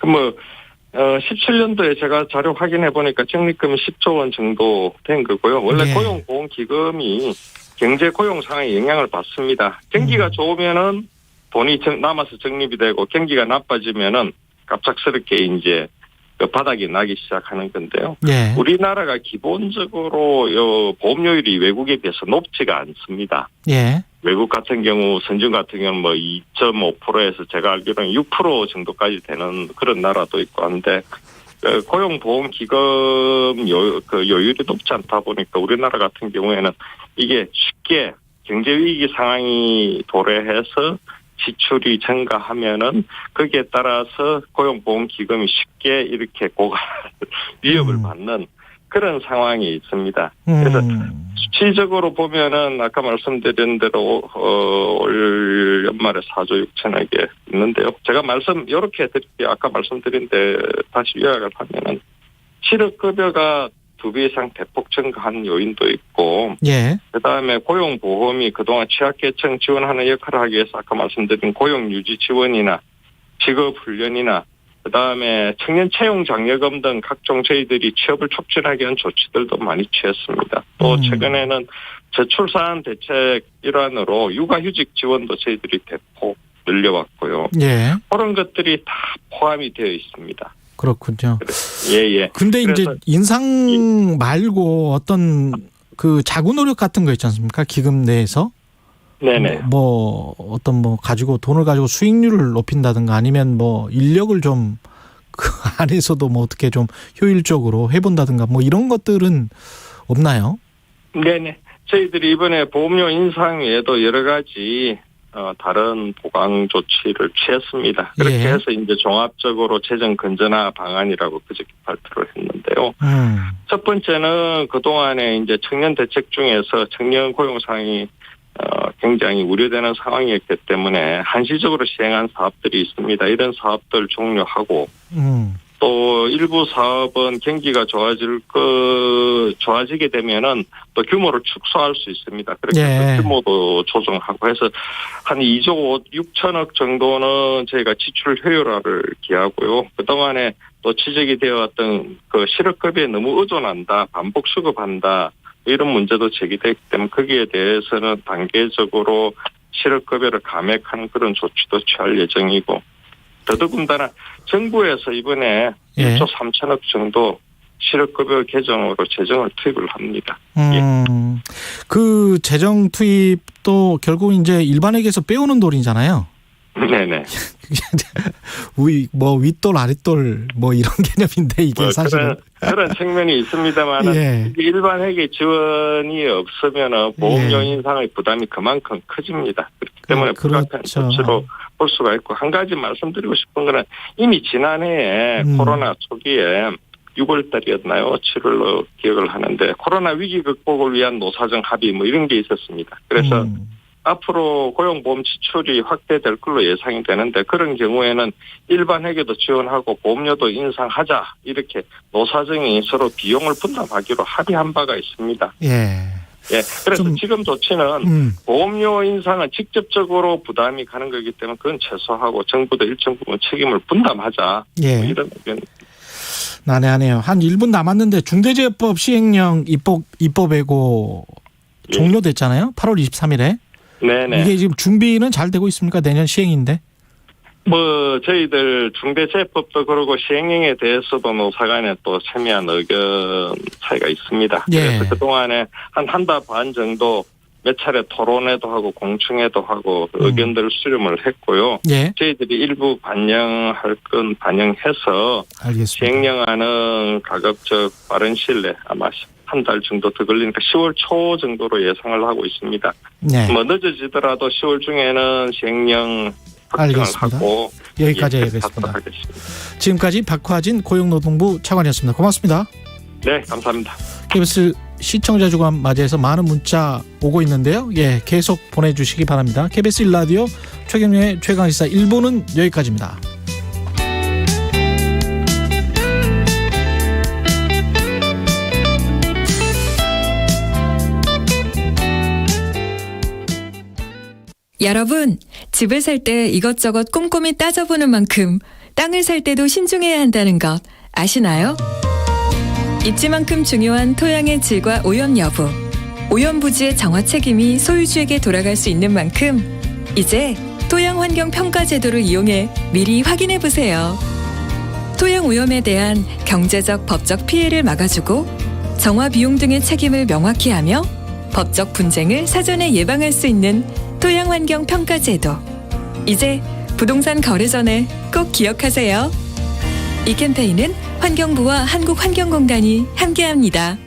17년도에 제가 자료 확인해 보니까 적립금이 10조 원 정도 된 거고요. 원래 네. 고용보험기금이 경제 고용 상황에 영향을 받습니다. 경기가 좋으면은 돈이 남아서 적립이 되고 경기가 나빠지면은 갑작스럽게 이제 바닥이 나기 시작하는 건데요. 네. 우리나라가 기본적으로 보험료율이 외국에 비해서 높지가 않습니다. 예. 외국 같은 경우, 선진 같은 경우는 2.5%에서 제가 알기로는 6% 정도까지 되는 그런 나라도 있고 한데, 고용보험기금 여율이 높지 않다 보니까 우리나라 같은 경우에는 이게 쉽게 경제위기 상황이 도래해서 지출이 증가하면은 거기에 따라서 고용보험기금이 쉽게 이렇게 고갈 위협을 받는 그런 상황이 있습니다. 그래서 수치적으로 보면은 아까 말씀드린 대로 올 연말에 4조 6천억에 있는데요. 제가 이렇게 드릴게요. 아까 말씀드린 데 다시 요약을 하면은 실업급여가 2배 이상 대폭 증가한 요인도 있고, 예. 그다음에 고용보험이 그동안 취약계층 지원하는 역할을 하기 위해서 아까 말씀드린 고용유지 지원이나 직업훈련이나 그다음에 청년 채용 장려금 등 각종 저희들이 취업을 촉진하기 위한 조치들도 많이 취했습니다. 또 최근에는 저출산 대책 일환으로 육아휴직 지원도 저희들이 대폭 늘려왔고요. 예. 그런 것들이 다 포함이 되어 있습니다. 그렇군요. 예. 근데 이제 인상 말고 어떤 그 자구 노력 같은 거 있지 않습니까? 기금 내에서. 네네. 가지고 돈을 가지고 수익률을 높인다든가 아니면 인력을 좀 그 안에서도 어떻게 좀 효율적으로 해본다든가 이런 것들은 없나요? 네네. 저희들이 이번에 보험료 인상 외에도 여러 가지 다른 보강 조치를 취했습니다. 그렇게 예. 해서 이제 종합적으로 재정 건전화 방안이라고 그저께 발표를 했는데요. 첫 번째는 그동안에 이제 청년 대책 중에서 청년 고용 상황이 굉장히 우려되는 상황이었기 때문에 한시적으로 시행한 사업들이 있습니다. 이런 사업들 종료하고 또 일부 사업은 경기가 좋아지게 되면은 또 규모를 축소할 수 있습니다. 그렇게 해서 규모도 조정하고 해서 한 2조 6천억 정도는 저희가 지출 효율화를 기하고요. 그동안에 또 지적이 되어왔던 그 실업급여에 너무 의존한다, 반복 수급한다. 이런 문제도 제기됐기 때문에 거기에 대해서는 단계적으로 실업급여를 감액하는 그런 조치도 취할 예정이고 더더군다나 정부에서 이번에 1조 3천억 정도 실업급여 개정으로 재정을 투입을 합니다. 그 재정 투입도 결국 이제 일반에게서 빼오는 돈이잖아요. 네네. 윗돌 아랫돌 이런 개념인데 이게 사실은 그런 측면이 있습니다만 예. 일반 회계 지원이 없으면 보험료 인상의 부담이 그만큼 커집니다. 그렇기 때문에 불가피한 조치로 볼 수가 있고 한 가지 말씀드리고 싶은 거는 이미 지난해에 코로나 초기에 6월 달이었나요? 7월로 기억을 하는데 코로나 위기 극복을 위한 노사정 합의 이런 게 있었습니다. 그래서 앞으로 고용보험 지출이 확대될 걸로 예상이 되는데 그런 경우에는 일반 회계도 지원하고 보험료도 인상하자 이렇게 노사정이 서로 비용을 분담하기로 합의한 바가 있습니다. 그래서 지금 조치는 보험료 인상은 직접적으로 부담이 가는 거기 때문에 그건 최소화하고 정부도 일정 부분 책임을 분담하자 이런 의견. 난해하네요. 한 1분 남았는데 중대재해법 시행령 입법예고 종료됐잖아요. 8월 23일에. 네네. 이게 지금 준비는 잘 되고 있습니까? 내년 시행인데? 저희들 중대재해법도 그러고 시행령에 대해서도 노사간에 또 세미한 의견 차이가 있습니다. 그래서 그동안에 한 달 반 정도 몇 차례 토론회도 하고 공청회도 하고 의견들을 수렴을 했고요. 저희들이 일부 반영할 건 반영해서 알겠습니다. 시행령안은 가급적 빠른 시일 내에 아마 한 달 정도 더 걸리니까 10월 초 정도로 예상을 하고 있습니다. 네. 뭐 늦어지더라도 10월 중에는 시행령 확정을 알겠습니다. 하고 여기까지 하겠습니다. 하겠습니다. 지금까지 박화진 고용노동부 차관이었습니다. 고맙습니다. 네, 감사합니다. KBS 시청자 주간 맞이해서 많은 문자 오고 있는데요. 예, 계속 보내주시기 바랍니다. KBS 1라디오 최경영의 최강시사 1부는 여기까지입니다. 여러분, 집을 살 때 이것저것 꼼꼼히 따져보는 만큼 땅을 살 때도 신중해야 한다는 것 아시나요? 입지만큼 중요한 토양의 질과 오염 여부, 오염 부지의 정화 책임이 소유주에게 돌아갈 수 있는 만큼 이제 토양 환경 평가 제도를 이용해 미리 확인해 보세요. 토양 오염에 대한 경제적, 법적 피해를 막아주고 정화 비용 등의 책임을 명확히 하며 법적 분쟁을 사전에 예방할 수 있는 토양 환경 평가 제도. 이제 부동산 거래 전에 꼭 기억하세요. 이 캠페인은 환경부와 한국환경공단이 함께합니다.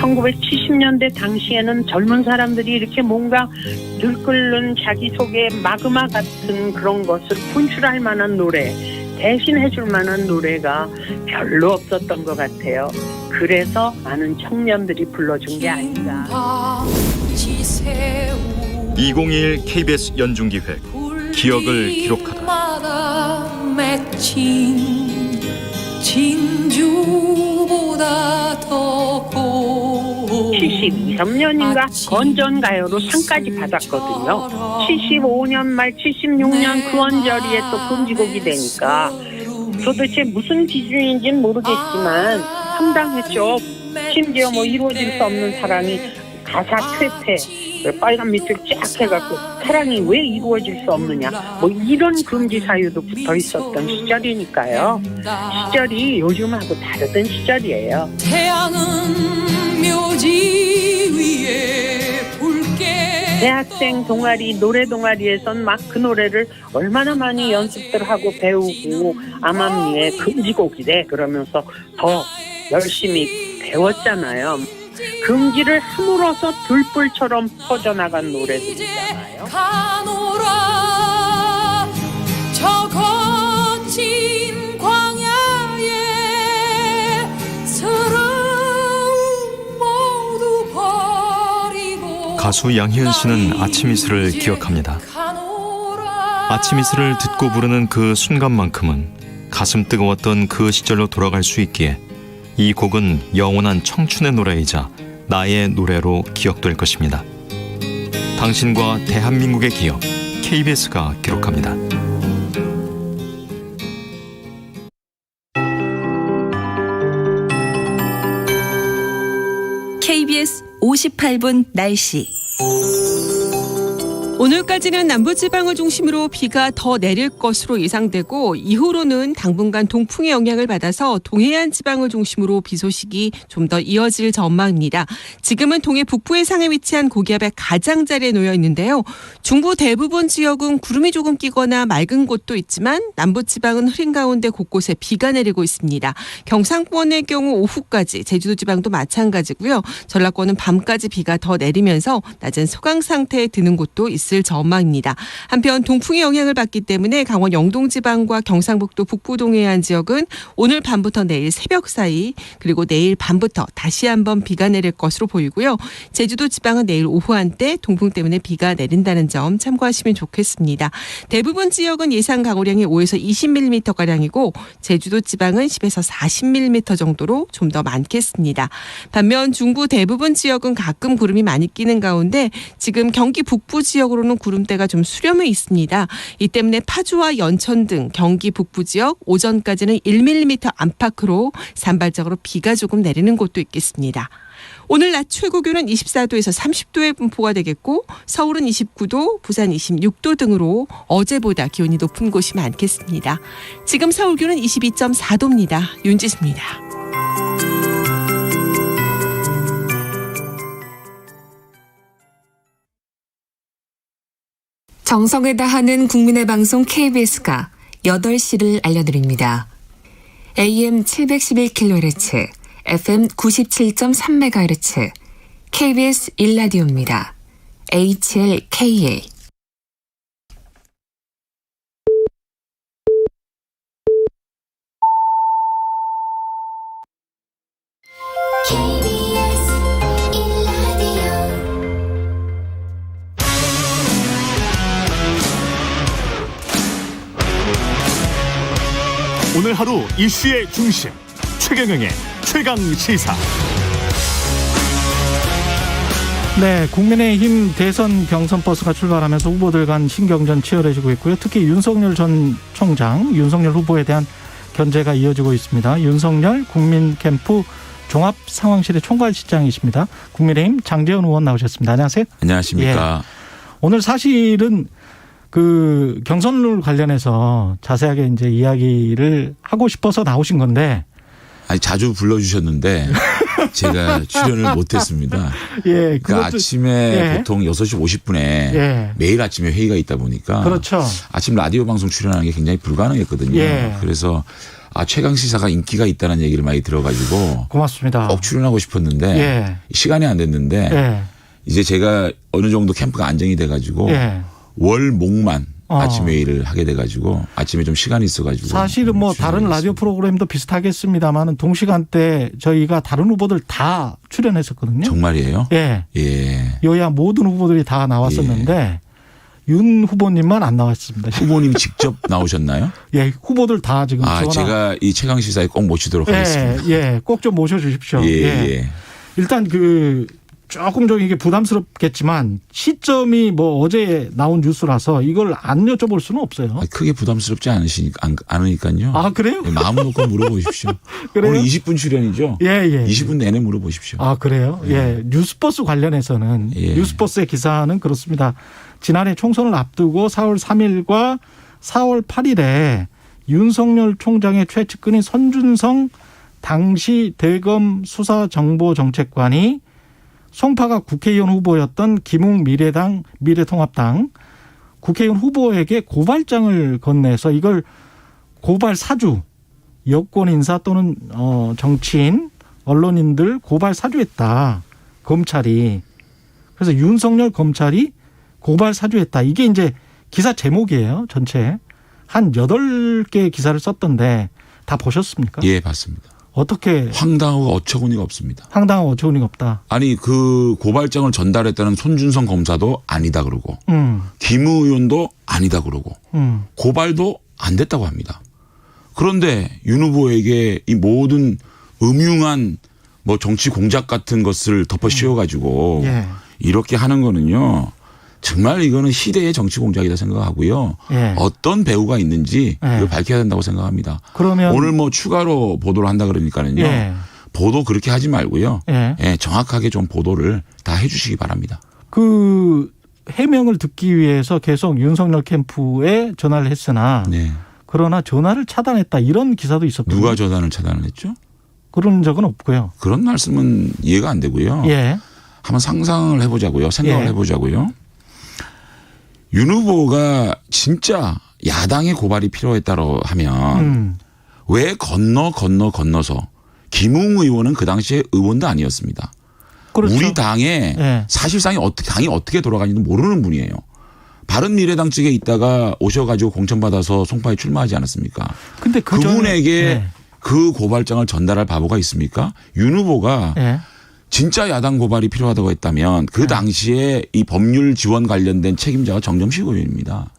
(1970년대) 당시에는 젊은 사람들이 이렇게 뭔가 들끓는 자기속에 마그마 같은 그런 것을 분출할 만한 노래, 대신해줄 만한 노래가 별로 없었던 것 같아요. 그래서 많은 청년들이 불러준 게 아닌가. 2021 KBS 연중기획 기억을 기록하다. 진주보다 더 72, 3년인가 건전가요로 상까지 받았거든요. 75년 말 76년 그 언저리에 또 금지곡이 되니까 도대체 무슨 기준인지는 모르겠지만 황당했죠. 심지어 뭐 이루어질 수 없는 사랑이 가사 퇴폐 빨간 밑을 쫙 해갖고 사랑이 왜 이루어질 수 없느냐 뭐 이런 금지 사유도 붙어 있었던 시절이니까요. 시절이 요즘하고 다르던 시절이에요. 태양은 묘지 위에 붉게 대학생 동아리 노래 동아리에선 막 그 노래를 얼마나 많이 연습들 하고 배우고 암암리에 금지곡이래 그러면서 더 열심히 배웠잖아요. 금지를 함으로써 들불처럼 퍼져나간 노래들이잖아요. 가노라 저 거친 광야에 사랑 모두 버리고 가수 양희은 씨는 아침 이슬을 기억합니다. 아침 이슬을 듣고 부르는 그 순간만큼은 가슴 뜨거웠던 그 시절로 돌아갈 수 있기에 이 곡은 영원한 청춘의 노래이자 나의 노래로 기억될 것입니다. 당신과 대한민국의 기억, KBS가 기록합니다. KBS 58분 날씨. 오늘까지는 남부지방을 중심으로 비가 더 내릴 것으로 예상되고 이후로는 당분간 동풍의 영향을 받아서 동해안 지방을 중심으로 비 소식이 좀 더 이어질 전망입니다. 지금은 동해 북부 해상에 위치한 고기압의 가장자리에 놓여 있는데요. 중부 대부분 지역은 구름이 조금 끼거나 맑은 곳도 있지만 남부지방은 흐린 가운데 곳곳에 비가 내리고 있습니다. 경상권의 경우 오후까지, 제주도 지방도 마찬가지고요. 전라권은 밤까지 비가 더 내리면서 낮은 소강 상태에 드는 곳도 있습니다. 전망입니다. 한편 동풍의 영향을 받기 때문에 강원 영동 지방과 경상북도 북부 동해안 지역은 오늘 밤부터 내일 새벽 사이 그리고 내일 밤부터 다시 한번 비가 내릴 것으로 보이고요. 제주도 지방은 내일 오후 한때 동풍 때문에 비가 내린다는 점 참고하시면 좋겠습니다. 대부분 지역은 예상 강우량이 5에서 20mm가량이고 제주도 지방은 10에서 40mm 정도로 좀 더 많겠습니다. 반면 중부 대부분 지역은 가끔 구름이 많이 끼는 가운데 지금 경기 북부 지역으로 는 구름대가 좀 수렴해 있습니다. 이 때문에 파주와 연천 등 경기 북부 지역 오전까지는 1mm 안팎으로 산발적으로 비가 조금 내리는 곳도 있겠습니다. 오늘 낮 최고 기온은 24도에서 30도의 분포가 되겠고 서울은 29도, 부산 26도 등으로 어제보다 기온이 높은 곳이 많겠습니다. 지금 서울 기온은 22.4도입니다. 윤지수입니다. 정성을 다하는 국민의 방송 KBS가 8시를 알려드립니다. AM 711kHz, FM 97.3MHz, KBS 1라디오입니다. HLKA. 오늘 하루 이슈의 중심 최경영의 최강 시사. 네, 국민의힘 대선 경선 버스가 출발하면서 후보들 간 신경전 치열해지고 있고요. 특히 윤석열 전 총장, 윤석열 후보에 대한 견제가 이어지고 있습니다. 윤석열 국민캠프 종합상황실의 총괄실장이십니다. 국민의힘 장제원 의원 나오셨습니다. 안녕하세요. 안녕하십니까. 예. 오늘 사실은 그 경선룰 관련해서 자세하게 이제 이야기를 하고 싶어서 나오신 건데. 아니, 자주 불러주셨는데 제가 출연을 못했습니다. 예. 그러니까 아침에 예. 보통 6시 50분에 예. 매일 아침에 회의가 있다 보니까. 그렇죠. 아침 라디오 방송 출연하는 게 굉장히 불가능했거든요. 예. 그래서 최강 시사가 인기가 있다는 얘기를 많이 들어가지고. 고맙습니다. 꼭 출연하고 싶었는데 예. 시간이 안 됐는데 예. 이제 제가 어느 정도 캠프가 안정이 돼가지고 예. 월목만 아침 회의를 하게 돼가지고 아침에 좀 시간이 있어가지고. 사실은 뭐 다른 라디오 프로그램도 비슷하겠습니다만은 동시간대 저희가 다른 후보들 다 출연했었거든요. 정말이에요? 예. 예. 여야 모든 후보들이 다 나왔었는데 윤 후보님만 안 나왔습니다. 후보님 직접 나오셨나요? 예, 후보들 다 지금. 제가 이 최강 시사에 꼭 모시도록 하겠습니다. 예, 꼭 좀 모셔주십시오. 예. 일단 조금 좀 이게 부담스럽겠지만 시점이 뭐 어제 나온 뉴스라서 이걸 안 여쭤볼 수는 없어요. 크게 부담스럽지 않으니까요. 아, 그래요? 마음 놓고 물어보십시오. 그래요? 오늘 20분 출연이죠? 예. 20분 내내 물어보십시오. 아, 그래요? 예. 뉴스버스 관련해서는 뉴스버스의 기사는 그렇습니다. 지난해 총선을 앞두고 4월 3일과 4월 8일에 윤석열 총장의 최측근인 손준성 당시 대검 수사정보정책관이 송파가 국회의원 후보였던 김웅 미래통합당 국회의원 후보에게 고발장을 건네서 이걸 고발 사주, 여권 인사 또는 정치인, 언론인들 고발 사주했다. 검찰이. 그래서 윤석열 검찰이 고발 사주했다. 이게 이제 기사 제목이에요. 전체. 한 8개 기사를 썼던데 다 보셨습니까? 예, 봤습니다. 어떻게. 황당하고 어처구니가 없습니다. 황당하고 어처구니가 없다. 아니, 그 고발장을 전달했다는 손준성 검사도 아니다 그러고 김 의원도 아니다 그러고 고발도 안 됐다고 합니다. 그런데 윤 후보에게 이 모든 음흉한 뭐 정치 공작 같은 것을 덮어 씌워가지고 이렇게 하는 거는요. 정말 이거는 시대의 정치 공작이다 생각하고요. 어떤 배우가 있는지 이걸 밝혀야 된다고 생각합니다. 그러면 오늘 뭐 추가로 보도를 한다 그러니까는요. 보도 그렇게 하지 말고요. 정확하게 좀 보도를 다 해 주시기 바랍니다. 그 해명을 듣기 위해서 계속 윤석열 캠프에 전화를 했으나 그러나 전화를 차단했다 이런 기사도 있었거든요. 누가 전화를 차단을 했죠? 그런 적은 없고요. 그런 말씀은 이해가 안 되고요. 한번 상상을 해보자고요. 생각을 해보자고요. 윤 후보가 진짜 야당의 고발이 필요했다고 하면 왜 건너서 김웅 의원은 그 당시에 의원도 아니었습니다. 그렇죠. 우리 당에 사실상이 당이 어떻게 돌아가는지도 모르는 분이에요. 바른미래당 측에 있다가 오셔가지고 공천받아서 송파에 출마하지 않았습니까? 근데 그분에게 그 고발장을 전달할 바보가 있습니까? 윤 후보가 진짜 야당 고발이 필요하다고 했다면 그 당시에 이 법률 지원 관련된 책임자가 정점식 의원입니다.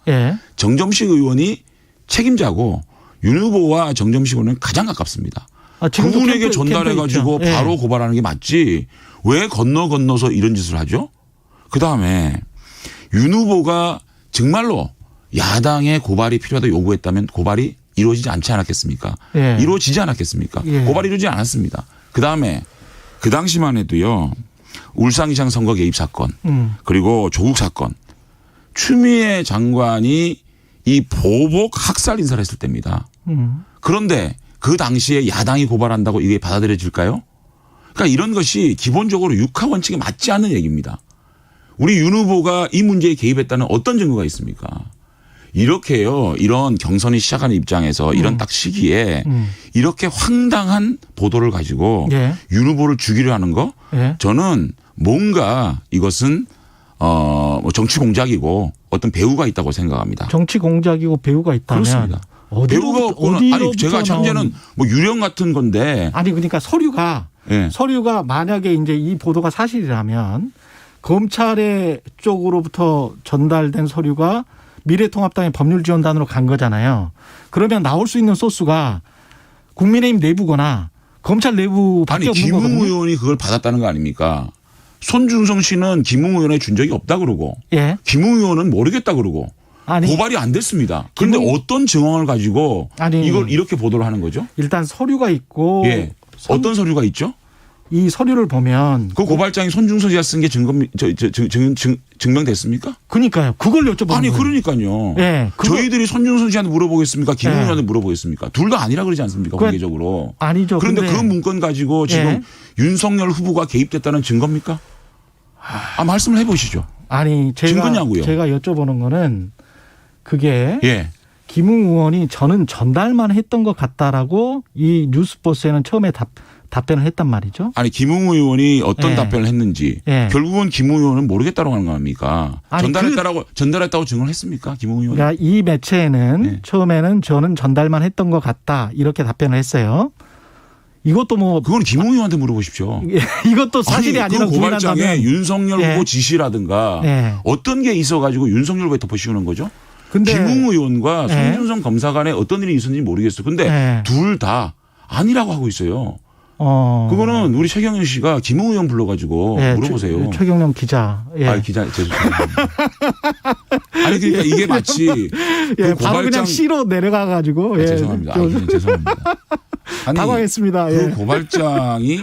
정점식 의원이 책임자고 윤 후보와 정점식 의원은 가장 가깝습니다. 그분에게 전달해가지고 바로 고발하는 게 맞지 왜 건너서 이런 짓을 하죠? 그다음에 윤 후보가 정말로 야당의 고발이 필요하다고 요구했다면 고발이 이루어지지 않지 않았겠습니까? 이루어지지 않았겠습니까? 고발이 이루어지지 않았습니다. 그다음에 그 당시만 해도요. 울산시장 선거 개입 사건 그리고 조국 사건 추미애 장관이 이 보복 학살 인사를 했을 때입니다. 그런데 그 당시에 야당이 고발한다고 이게 받아들여질까요? 그러니까 이런 것이 기본적으로 육하 원칙에 맞지 않는 얘기입니다. 우리 윤 후보가 이 문제에 개입했다는 어떤 증거가 있습니까? 이렇게요. 이런 경선이 시작하는 입장에서 이런 딱 시기에 이렇게 황당한 보도를 가지고 예. 윤 후보를 죽이려 하는 거 예. 저는 뭔가 이것은 뭐 정치 공작이고 어떤 배우가 있다고 생각합니다. 정치 공작이고 배우가 있다면 그렇습니다. 배우가 없고는 아니 제가 현재는 뭐 유령 같은 건데 아니 그러니까 서류가 만약에 이제 이 보도가 사실이라면 검찰의 쪽으로부터 전달된 서류가 미래통합당의 법률지원단으로 간 거잖아요. 그러면 나올 수 있는 소스가 국민의힘 내부거나 검찰 내부밖에 없는 거거든요. 김웅 의원이 그걸 받았다는 거 아닙니까? 손준성 씨는 김웅 의원에 준 적이 없다 그러고 예. 김웅 의원은 모르겠다 그러고 고발이 안 됐습니다. 그런데 어떤 증언을 가지고 이걸 이렇게 보도를 하는 거죠? 일단 서류가 있고 예. 어떤 서류가 있죠? 이 서류를 보면 그 고발장이 손준성 씨가 쓴 게 증명됐습니까? 그러니까요. 그걸 여쭤보는 아니 거예요. 그러니까요. 예, 저희들이 손준성 씨한테 물어보겠습니까? 김웅 의원한테 물어보겠습니까? 둘 다 아니라 그러지 않습니까? 공개적으로. 아니죠. 그런데 그 문건 가지고 지금 윤석열 후보가 개입됐다는 증거입니까? 말씀을 해보시죠. 아니 증거냐고요. 제가 여쭤보는 거는 그게 예. 김웅 의원이 저는 전달만 했던 것 같다라고 이 뉴스버스에는 처음에 답변을 했단 말이죠. 아니 김웅 의원이 어떤 예. 답변을 했는지 예. 결국은 김웅 의원은 모르겠다고 하는 거 아닙니까? 전달했다고 증언을 했습니까? 김웅 의원이. 그러니까 이 매체에는 처음에는 저는 전달만 했던 것 같다 이렇게 답변을 했어요. 이것도 뭐 그건 김웅 의원한테 물어보십시오. 이것도 사실이 아니라 그 고발장에 윤석열 예. 후보 지시라든가 예. 어떤 게 있어가지고 윤석열 후보에 덮어씌우는 거죠? 근데 김웅 의원과 예. 손준성 검사 간에 어떤 일이 있었는지 모르겠어요. 근데 예. 둘 다 아니라고 하고 있어요. 그거는 우리 최경영 씨가 김웅 의원 불러가지고 예. 물어보세요. 최경영 기자. 예. 기자 죄송합니다. 아니 그러니까 이게 마치 그 바로 그냥 C로 내려가가지고 죄송합니다. 죄송합니다. 아니, 당황했습니다. 그 고발장이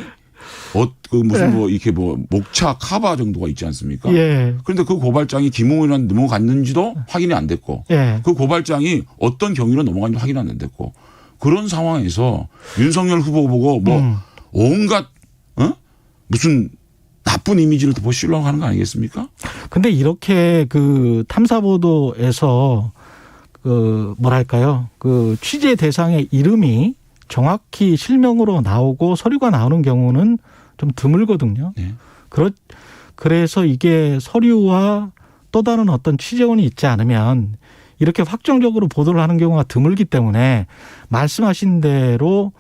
그 무슨 뭐 이렇게 뭐 목차 카바 정도가 있지 않습니까? 예. 그런데 그 고발장이 김웅 의원한테 넘어갔는지도 확인이 안 됐고, 예. 그 고발장이 어떤 경위로 넘어갔는지 확인이 안 됐고, 그런 상황에서 윤석열 후보 보고 뭐 온갖 무슨 나쁜 이미지를 덮어씌우려고 하는 거 아니겠습니까? 근데 이렇게 그 탐사 보도에서 그 뭐랄까요? 그 취재 대상의 이름이 정확히 실명으로 나오고 서류가 나오는 경우는 좀 드물거든요. 네. 그래서 이게 서류와 또 다른 어떤 취재원이 있지 않으면 이렇게 확정적으로 보도를 하는 경우가 드물기 때문에 말씀하신 대로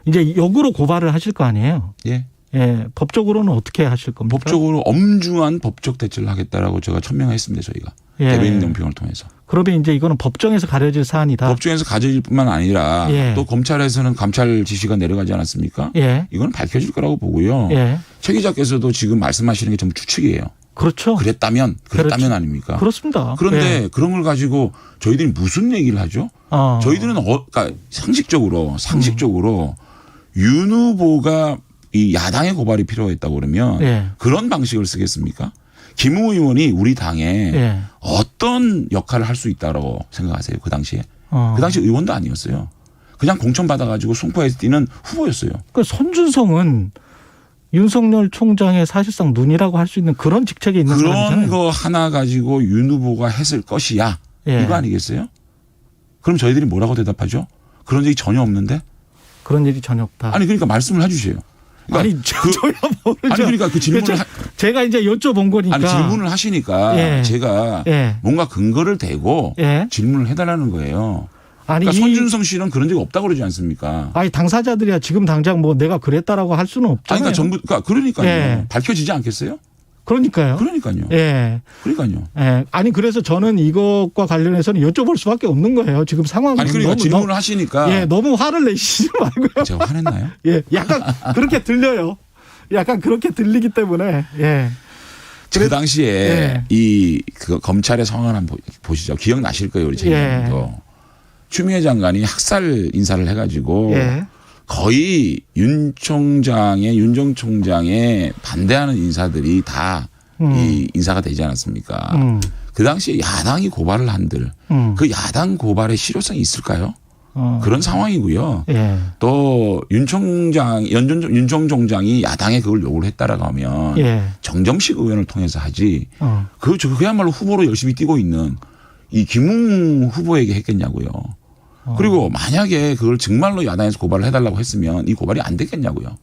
이제 역으로 고발을 하실 거 아니에요. 예. 예. 법적으로는 어떻게 하실 겁니까? 법적으로 엄중한 법적 대처를 하겠다라고 제가 천명했습니다. 저희가. 예. 대변인 논평을 통해서. 그러면 이제 이거는 법정에서 가려질 사안이다. 법정에서 가져질 뿐만 아니라 예. 또 검찰에서는 감찰 지시가 내려가지 않았습니까? 예. 이건 밝혀질 거라고 보고요. 예. 최 기자께서도 지금 말씀하시는 게 전부 추측이에요. 그렇죠. 그랬다면 그렇죠. 아닙니까? 그렇습니다. 그런데 예. 그런 걸 가지고 저희들이 무슨 얘기를 하죠? 저희들은 그러니까 상식적으로 윤 후보가 이 야당의 고발이 필요했다고 그러면 예. 그런 방식을 쓰겠습니까? 김웅 의원이 우리 당에 예. 어떤 역할을 할 수 있다고 생각하세요? 그 당시에. 그 당시 의원도 아니었어요. 그냥 공천 받아가지고 송파에서 뛰는 후보였어요. 그 손준성은 윤석열 총장의 사실상 눈이라고 할 수 있는 그런 직책에 있는 사람이잖아요. 그런 거 하나 가지고 윤 후보가 했을 것이야. 예. 이거 아니겠어요? 그럼 저희들이 뭐라고 대답하죠? 그런 적이 전혀 없는데? 그런 일이 전혀 없다. 아니 그러니까 말씀을 해주세요. 그러니까 저야 모르죠. 아니 그러니까 그 질문을 제가 이제 여쭤본 거니까. 아니 질문을 하시니까 예. 제가 예. 뭔가 근거를 대고 예. 질문을 해달라는 거예요. 아니 그러니까 손준성 씨는 그런 적이 없다고 그러지 않습니까? 아니 당사자들이야 지금 당장 뭐 내가 그랬다라고 할 수는 없잖아요. 아니, 그러니까요. 예. 밝혀지지 않겠어요? 그러니까요. 예. 그러니까요. 예. 아니 그래서 저는 이것과 관련해서는 여쭤볼 수밖에 없는 거예요. 지금 상황이. 아니 그러니까 질문을 하시니까. 예. 너무 화를 내시지 말고요. 제가 화냈나요? 예. 약간 그렇게 들려요. 약간 그렇게 들리기 때문에. 예. 그 당시에 그 검찰의 상황을 한번 보시죠. 기억나실 거예요, 우리 최경영도. 추미애 장관이 학살 인사를 해가지고 거의 윤 정 총장에 반대하는 인사들이 다 이 인사가 되지 않았습니까? 그 당시에 야당이 고발을 한들 그 야당 고발의 실효성이 있을까요? 그런 상황이고요. 또 윤 정 총장이 야당에 그걸 요구를 했다라고 하면 정정식 의원을 통해서 하지. 그야말로 후보로 열심히 뛰고 있는 이 김웅 후보에게 했겠냐고요. 그리고 만약에 그걸 정말로 야당에서 고발을 해달라고 했으면 이 고발이 안 됐겠냐고요.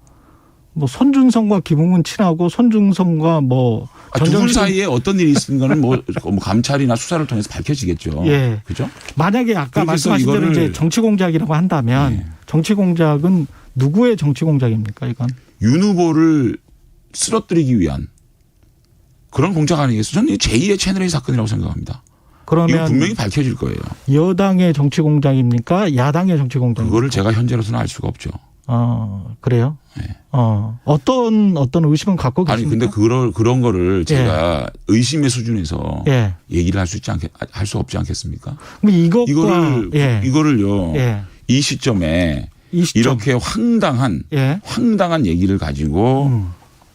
뭐 손준성과 김웅은 친하고 손준성과 뭐 두 분 사이에 어떤 일이 있은 거는 뭐 감찰이나 수사를 통해서 밝혀지겠죠. 예. 그죠? 만약에 아까 말씀하신 대로 이제 정치 공작이라고 한다면 예. 정치 공작은 누구의 정치 공작입니까, 이건? 윤 후보를 쓰러뜨리기 위한 그런 공작 아니겠어요? 저는 제2의 채널A 사건이라고 생각합니다. 그러면 이거 분명히 밝혀질 거예요. 여당의 정치 공작입니까? 야당의 정치 공작입니까? 그거를 제가 현재로서는 알 수가 없죠. 그래요? 네. 어떤 의심은 갖고 계십니까? 아니, 근데 그런 거를 제가 의심의 수준에서 얘기를 할 수 없지 않겠습니까? 이거를요. 이 시점에 이렇게 황당한 얘기를 가지고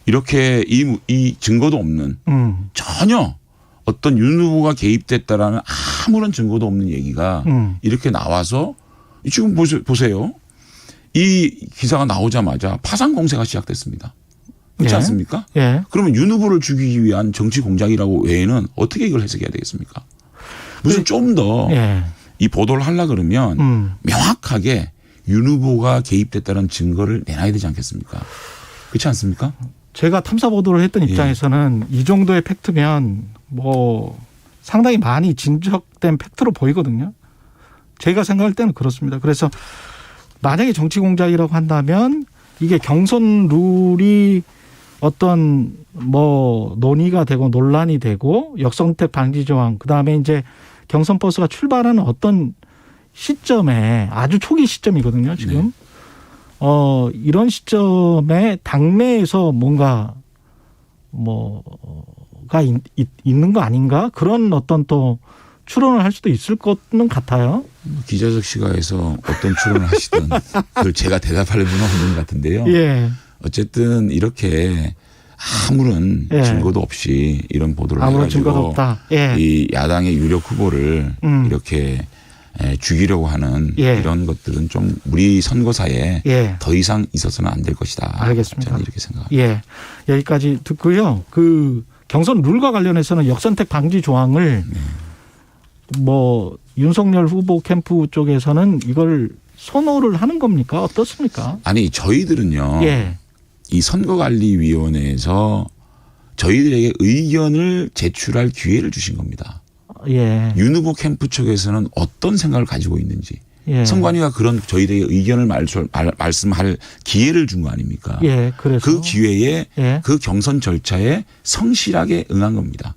이렇게 이 증거도 없는 전혀 어떤 윤 후보가 개입됐다라는 아무런 증거도 없는 얘기가 이렇게 나와서 지금 보세요. 이 기사가 나오자마자 파상 공세가 시작됐습니다. 그렇지 않습니까? 그러면 윤 후보를 죽이기 위한 정치 공작이라고 외에는 어떻게 이걸 해석해야 되겠습니까? 무슨 좀 더 이 보도를 하려 그러면 명확하게 윤 후보가 개입됐다는 증거를 내놔야 되지 않겠습니까? 그렇지 않습니까? 제가 탐사 보도를 했던 입장에서는 이 정도의 팩트면 뭐 상당히 많이 진척된 팩트로 보이거든요. 제가 생각할 때는 그렇습니다. 그래서 만약에 정치 공작이라고 한다면 이게 경선 룰이 어떤 뭐 논의가 되고 논란이 되고 역선택 방지 조항 그다음에 이제 경선 버스가 출발하는 어떤 시점에 아주 초기 시점이거든요, 지금. 이런 시점에 당내에서 뭔가 뭐가 있는 거 아닌가? 그런 어떤 또 추론을 할 수도 있을 것은 같아요. 기자적 시각에서 어떤 추론을 하시든 그걸 제가 대답할 분은 없는 것 같은데요. 어쨌든 이렇게 아무런 증거도 없이 이런 보도를 아무런 해가지고 증거도 없다. 이 야당의 유력 후보를 이렇게 죽이려고 하는 이런 것들은 좀 우리 선거사에 더 이상 있어서는 안 될 것이다. 알겠습니다. 저는 이렇게 생각합니다. 여기까지 듣고요. 그 경선 룰과 관련해서는 역선택 방지 조항을 뭐 윤석열 후보 캠프 쪽에서는 이걸 선호를 하는 겁니까? 어떻습니까? 아니 저희들은요. 이 선거관리위원회에서 저희들에게 의견을 제출할 기회를 주신 겁니다. 윤 후보 캠프 측에서는 어떤 생각을 가지고 있는지 선관위가 그런 저희들에게 의견을 말씀할 기회를 준 거 아닙니까? 그래서 그 기회에 그 경선 절차에 성실하게 응한 겁니다.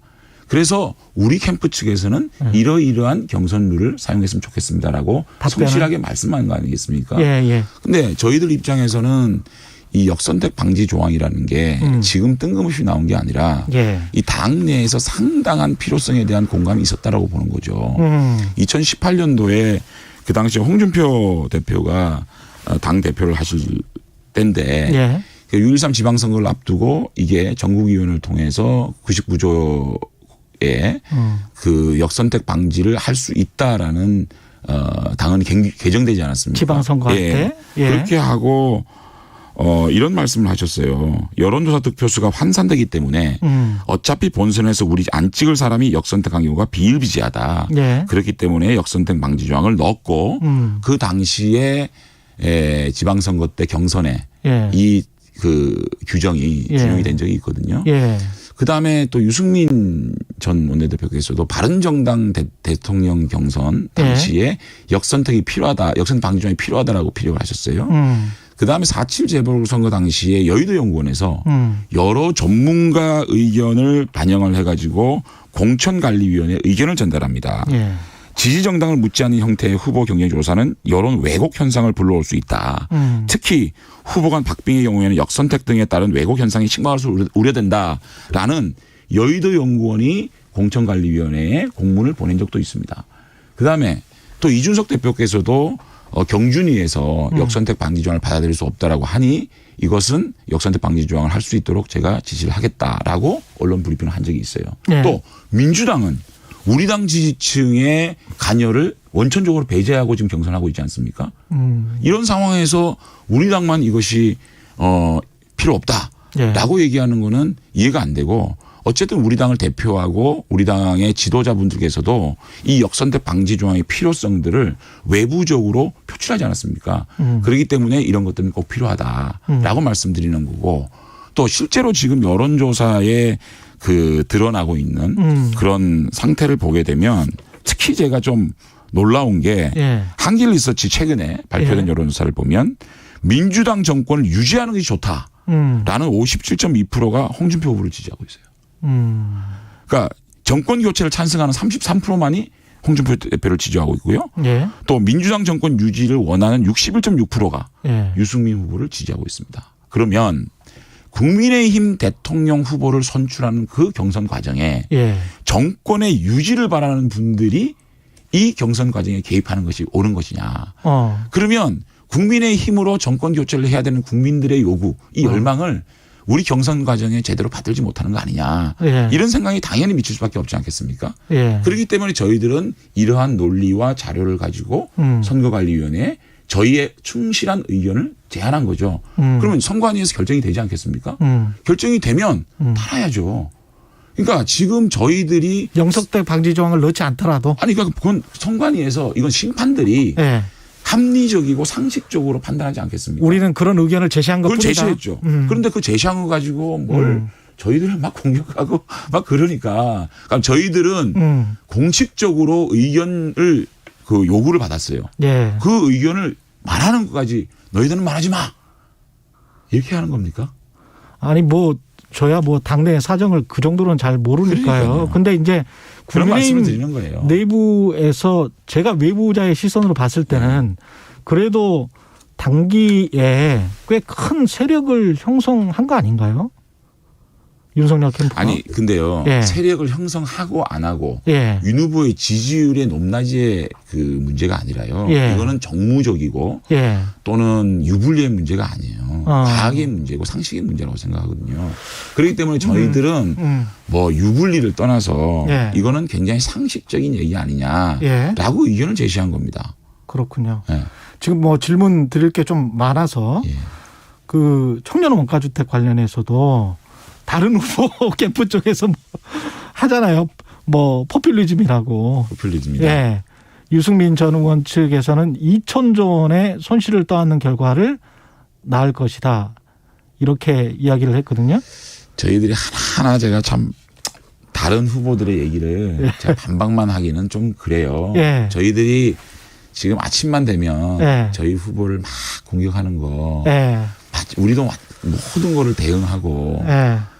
그래서 우리 캠프 측에서는 이러이러한 경선 룰을 사용했으면 좋겠습니다라고 성실하게 말씀한 거 아니겠습니까? 근데 저희들 입장에서는 이 역선택 방지 조항이라는 게 지금 뜬금없이 나온 게 아니라 이 당내에서 상당한 필요성에 대한 공감이 있었다라고 보는 거죠. 2018년도에 그 당시에 홍준표 대표가 당 대표를 하실 때인데 6.13 지방선거를 앞두고 이게 전국위원회를 통해서 99조의 그 역선택 방지를 할 수 있다라는 당헌이 개정되지 않았습니까? 지방선거 할 때. 그렇게 하고 이런 말씀을 하셨어요. 여론조사 득표수가 환산되기 때문에 어차피 본선에서 우리 안 찍을 사람이 역선택한 경우가 비일비재하다. 그렇기 때문에 역선택 방지 조항을 넣었고 그 당시에 지방선거 때 경선에 이 그 규정이 준용이 된 적이 있거든요. 그다음에 또 유승민 전 원내대표께서도 바른정당 대통령 경선 당시에 역선택이 필요하다. 역선택 방지 조항이 필요하다라고 피력을 하셨어요. 그다음에 4.7 재보궐선거 당시에 여의도연구원에서 여러 전문가 의견을 반영을 해가지고 공천관리위원회에 의견을 전달합니다. 지지정당을 묻지 않는 형태의 후보 경쟁조사는 여론 왜곡 현상을 불러올 수 있다. 특히 후보 간 박빙의 경우에는 역선택 등에 따른 왜곡 현상이 심화할 수 우려된다라는 여의도연구원이 공천관리위원회에 공문을 보낸 적도 있습니다. 그다음에 또 이준석 대표께서도 경준위에서 역선택 방지 조항을 받아들일 수 없다라고 하니 이것은 역선택 방지 조항을 할 수 있도록 제가 지시를 하겠다라고 언론 브리핑을 한 적이 있어요. 또 민주당은 우리 당 지지층의 관여를 원천적으로 배제하고 지금 경선하고 있지 않습니까? 이런 상황에서 우리 당만 이것이 필요 없다라고 얘기하는 거는 이해가 안 되고 어쨌든 우리 당을 대표하고 우리 당의 지도자분들께서도 이 역선택 방지 조항의 필요성들을 외부적으로 표출하지 않았습니까? 그렇기 때문에 이런 것들은 꼭 필요하다라고 말씀드리는 거고 또 실제로 지금 여론조사에 드러나고 있는 그런 상태를 보게 되면 특히 제가 좀 놀라운 게 한길 리서치 최근에 발표된 여론조사를 보면 민주당 정권을 유지하는 것이 좋다라는 57.2%가 홍준표 후보를 지지하고 있어요. 그러니까 정권 교체를 찬성하는 33%만이 홍준표 대표를 지지하고 있고요. 또 민주당 정권 유지를 원하는 61.6%가 유승민 후보를 지지하고 있습니다. 그러면 국민의힘 대통령 후보를 선출하는 그 경선 과정에 정권의 유지를 바라는 분들이 이 경선 과정에 개입하는 것이 옳은 것이냐. 그러면 국민의힘으로 정권 교체를 해야 되는 국민들의 요구, 이 열망을 우리 경선 과정에 제대로 받들지 못하는 거 아니냐. 이런 생각이 당연히 미칠 수밖에 없지 않겠습니까? 그렇기 때문에 저희들은 이러한 논리와 자료를 가지고 선거관리위원회에 저희의 충실한 의견을 제안한 거죠. 그러면 선관위에서 결정이 되지 않겠습니까? 결정이 되면 따라야죠. 그러니까 지금 저희들이 영석대 방지 조항을 넣지 않더라도 아니 그러니까 그건 선관위에서 이건 심판들이 합리적이고 상식적으로 판단하지 않겠습니까? 우리는 그런 의견을 제시한 것뿐이다. 그걸 제시했죠. 그런데 그 제시한 거 가지고 뭘 저희들을 막 공격하고 막 그러니까 저희들은 공식적으로 의견을 요구를 받았어요. 그 의견을 말하는 것까지 너희들은 말하지 마. 이렇게 하는 겁니까? 아니 저야 당내 사정을 그 정도로는 잘 모르니까요. 근데 이제 그런 말씀을 드리는 거예요. 내부에서 제가 외부자의 시선으로 봤을 때는 그래도 단기에 꽤 큰 세력을 형성한 거 아닌가요? 윤석열 캠프가. 아니 근데요. 세력을 형성하고 안 하고 윤 후보의 지지율의 높낮이의 문제가 아니라요. 이거는 정무적이고 또는 유불리의 문제가 아니에요. 과학의 문제고 상식의 문제라고 생각하거든요. 그렇기 때문에 저희들은 유불리를 떠나서 이거는 굉장히 상식적인 얘기 아니냐라고 의견을 제시한 겁니다. 그렇군요. 지금 질문 드릴 게 좀 많아서 청년 원가주택 관련해서도 다른 후보 캠프 쪽에서 하잖아요. 포퓰리즘이라고. 포퓰리즘이다. 유승민 전 의원 측에서는 2천조 원의 손실을 떠안는 결과를 낳을 것이다. 이렇게 이야기를 했거든요. 저희들이 하나하나 제가 참 다른 후보들의 얘기를 제가 반박만 하기는 좀 그래요. 저희들이 지금 아침만 되면 저희 후보를 막 공격하는 거 우리도 모든 거를 대응하고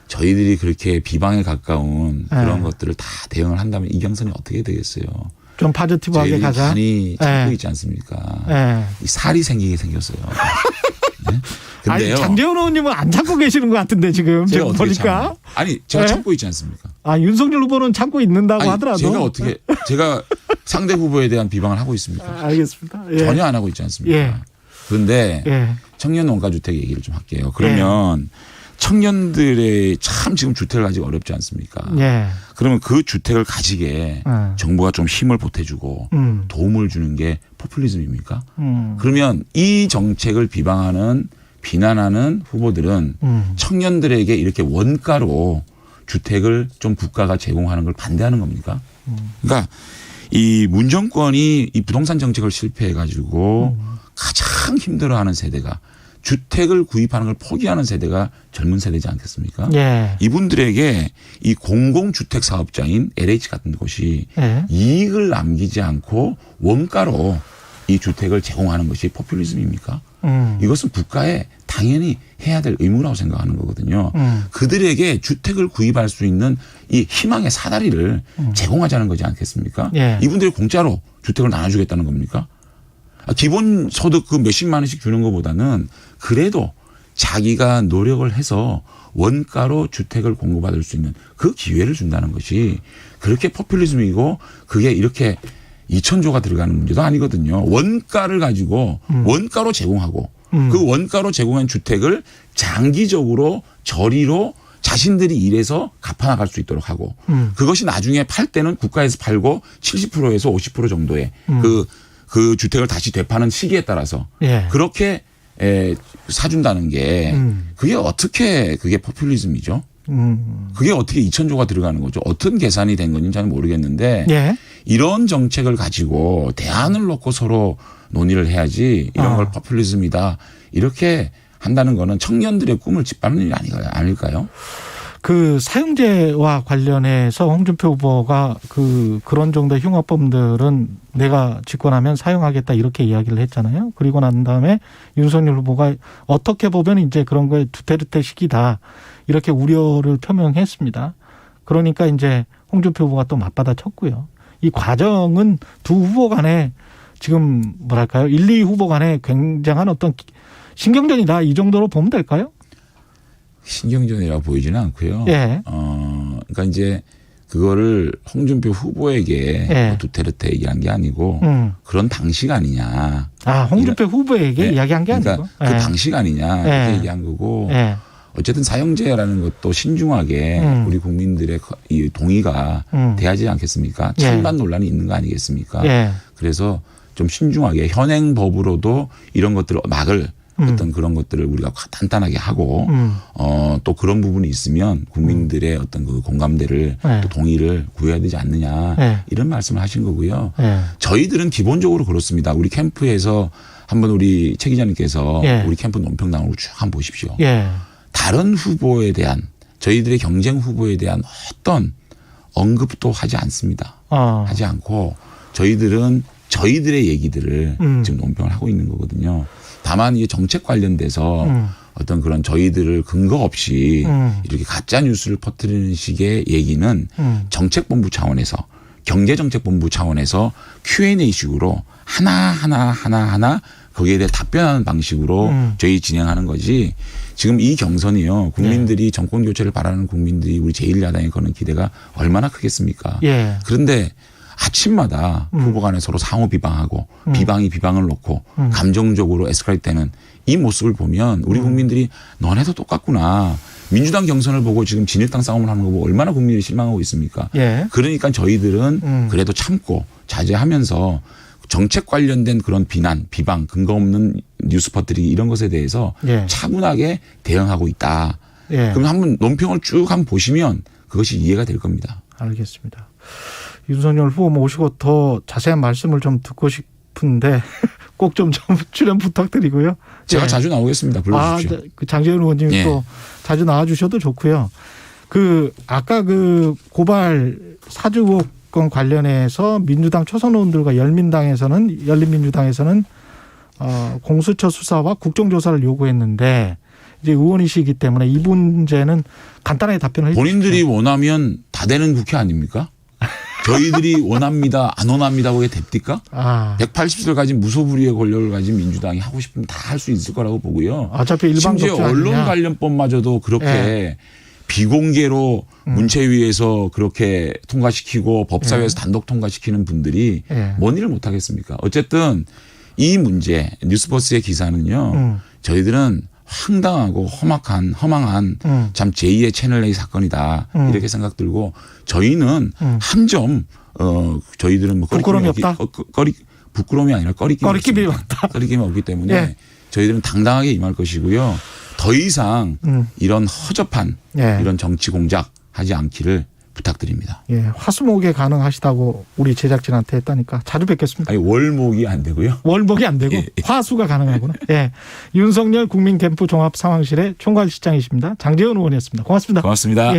저희들이 그렇게 비방에 가까운 그런 것들을 다 대응을 한다면 이 경선이 어떻게 되겠어요? 좀 파지티브하게 가자. 많이 참고 있지 않습니까? 이 살이 생기게 생겼어요. 근데요. 아니, 장제원 의원님은 안 참고 계시는 것 같은데 지금 제가 보니까. 제가 참고 있지 않습니까? 윤석열 후보는 참고 있는다고 하더라도. 제가 상대 후보에 대한 비방을 하고 있습니까? 알겠습니다. 전혀 안 하고 있지 않습니까? 그런데 청년 원가주택 얘기를 좀 할게요. 그러면 청년들의 참 지금 주택을 가지기 어렵지 않습니까? 그러면 그 주택을 가지게 정부가 좀 힘을 보태주고 도움을 주는 게 포퓰리즘입니까? 그러면 이 정책을 비난하는 후보들은 청년들에게 이렇게 원가로 주택을 좀 국가가 제공하는 걸 반대하는 겁니까? 그러니까 이 문정권이 이 부동산 정책을 실패해가지고 가장 힘들어하는 세대가 주택을 구입하는 걸 포기하는 세대가 젊은 세대지 않겠습니까? 이분들에게 이 공공주택 사업자인 LH 같은 곳이 이익을 남기지 않고 원가로 이 주택을 제공하는 것이 포퓰리즘입니까? 이것은 국가에 당연히 해야 될 의무라고 생각하는 거거든요. 그들에게 주택을 구입할 수 있는 이 희망의 사다리를 제공하자는 거지 않겠습니까? 이분들이 공짜로 주택을 나눠주겠다는 겁니까? 기본소득 몇십만 원씩 주는 것보다는 그래도 자기가 노력을 해서 원가로 주택을 공급받을 수 있는 그 기회를 준다는 것이 그렇게 포퓰리즘이고 그게 이렇게 2천조가 들어가는 문제도 아니거든요. 원가를 가지고 원가로 제공하고 그 원가로 제공한 주택을 장기적으로 저리로 자신들이 일해서 갚아나갈 수 있도록 하고 그것이 나중에 팔 때는 국가에서 팔고 70%에서 50% 정도의 그 주택을 다시 되파는 시기에 따라서 그렇게 사준다는 게 그게 어떻게 그게 포퓰리즘이죠? 그게 어떻게 2,000조가 들어가는 거죠. 어떤 계산이 된 건지 잘 모르겠는데 예. 이런 정책을 가지고 대안을 놓고 서로 논의를 해야지 이런 걸 포퓰리즘이다 이렇게 한다는 거는 청년들의 꿈을 짓밟는 일이 아닐까요? 그 사용제와 관련해서 홍준표 후보가 그런 정도의 흉악범들은 내가 집권하면 사용하겠다 이렇게 이야기를 했잖아요. 그리고 난 다음에 윤석열 후보가 어떻게 보면 이제 그런 거에 두테르테 시기다 이렇게 우려를 표명했습니다. 그러니까 이제 홍준표 후보가 또 맞받아쳤고요. 이 과정은 두 후보 간에 지금 뭐랄까요? 1, 2 후보 간에 굉장한 어떤 신경전이다 이 정도로 보면 될까요? 신경전이라고 보이지는 않고요. 예. 그러니까 이제 그거를 홍준표 후보에게 예. 두테르테 얘기한 게 아니고 그런 방식 아니냐. 아, 홍준표 후보에게 예. 이야기한 게 그러니까 아니고. 그 예. 방식 아니냐 이렇게 얘기한 거고. 예. 어쨌든 사형제라는 것도 신중하게 우리 국민들의 이 동의가 돼야지 않겠습니까? 찬반 논란이 있는 거 아니겠습니까? 예. 그래서 좀 신중하게 현행 법으로도 이런 것들을 막을 어떤 그런 것들을 우리가 단단하게 하고 또 그런 부분이 있으면 국민들의 어떤 그 공감대를 또 동의를 구해야 되지 않느냐 이런 말씀을 하신 거고요. 저희들은 기본적으로 그렇습니다. 우리 캠프에서 한번 우리 최 기자님께서 우리 캠프 논평당을 쭉 한번 보십시오. 다른 후보에 대한 저희들의 경쟁 후보에 대한 어떤 언급도 하지 않습니다. 하지 않고 저희들은 저희들의 얘기들을 지금 논평을 하고 있는 거거든요. 다만 이 정책 관련돼서 어떤 그런 저희들을 근거 없이 이렇게 가짜 뉴스를 퍼뜨리는 식의 얘기는 정책본부 차원에서 경제정책본부 차원에서 Q&A식으로 하나 거기에 대해 답변하는 방식으로 저희 진행하는 거지. 지금 이 경선이요. 국민들이 정권 교체를 바라는 국민들이 우리 제1야당에 거는 기대가 얼마나 크겠습니까? 그런데 아침마다 후보 간에 서로 상호 비방하고 비방이 비방을 놓고 감정적으로 에스컬레이트되는 이 모습을 보면 우리 국민들이 너네도 똑같구나. 민주당 경선을 보고 지금 진일당 싸움을 하는 거 보고 얼마나 국민들이 실망하고 있습니까? 그러니까 저희들은 그래도 참고 자제하면서 정책 관련된 그런 비난, 비방, 근거 없는 뉴스 퍼뜨리기 이런 것에 대해서 차분하게 대응하고 있다. 그럼 한번 논평을 쭉 한번 보시면 그것이 이해가 될 겁니다. 알겠습니다. 윤석열 후보 모시고 더 자세한 말씀을 좀 듣고 싶은데 꼭 좀 출연 부탁드리고요. 제가 자주 나오겠습니다. 불러주십시오. 그 장재현 의원님 또 자주 나와주셔도 좋고요. 아까 고발 사주 의혹 관련해서 민주당 초선 의원들과 열린민주당에서는 공수처 수사와 국정조사를 요구했는데 이제 의원이시기 때문에 이 문제는 간단하게 답변을 해주십시오. 본인들이 원하면 다 되는 국회 아닙니까? 저희들이 원합니다, 안 원합니다고 해 됩니까? 180석 가진 무소불위의 권력을 가진 민주당이 하고 싶으면 다 할 수 있을 거라고 보고요. 어차피 심지어 언론 관련법마저도 그렇게 비공개로 문체위에서 그렇게 통과시키고 법사위에서 단독 통과시키는 분들이 뭔 일을 못 하겠습니까? 어쨌든 이 문제 뉴스버스의 기사는요. 저희들은 황당하고 험한 참 제2의 채널 A 사건이다 이렇게 생각 들고 저희는 한 점 저희들은 뭐 부끄러움이 없다. 부끄러움이 아니라 꺼리낌이 없다. 꺼리낌이 없기 때문에 저희들은 당당하게 임할 것이고요. 더 이상 이런 허접한 이런 정치 공작 하지 않기를 부탁드립니다. 화수목에 가능하시다고 우리 제작진한테 했다니까 자주 뵙겠습니다. 아니 월목이 안 되고요. 월목이 안 되고 화수가 가능하구나. 윤석열 국민캠프 종합상황실의 총괄실장이십니다. 장재현 의원이었습니다. 고맙습니다. 고맙습니다.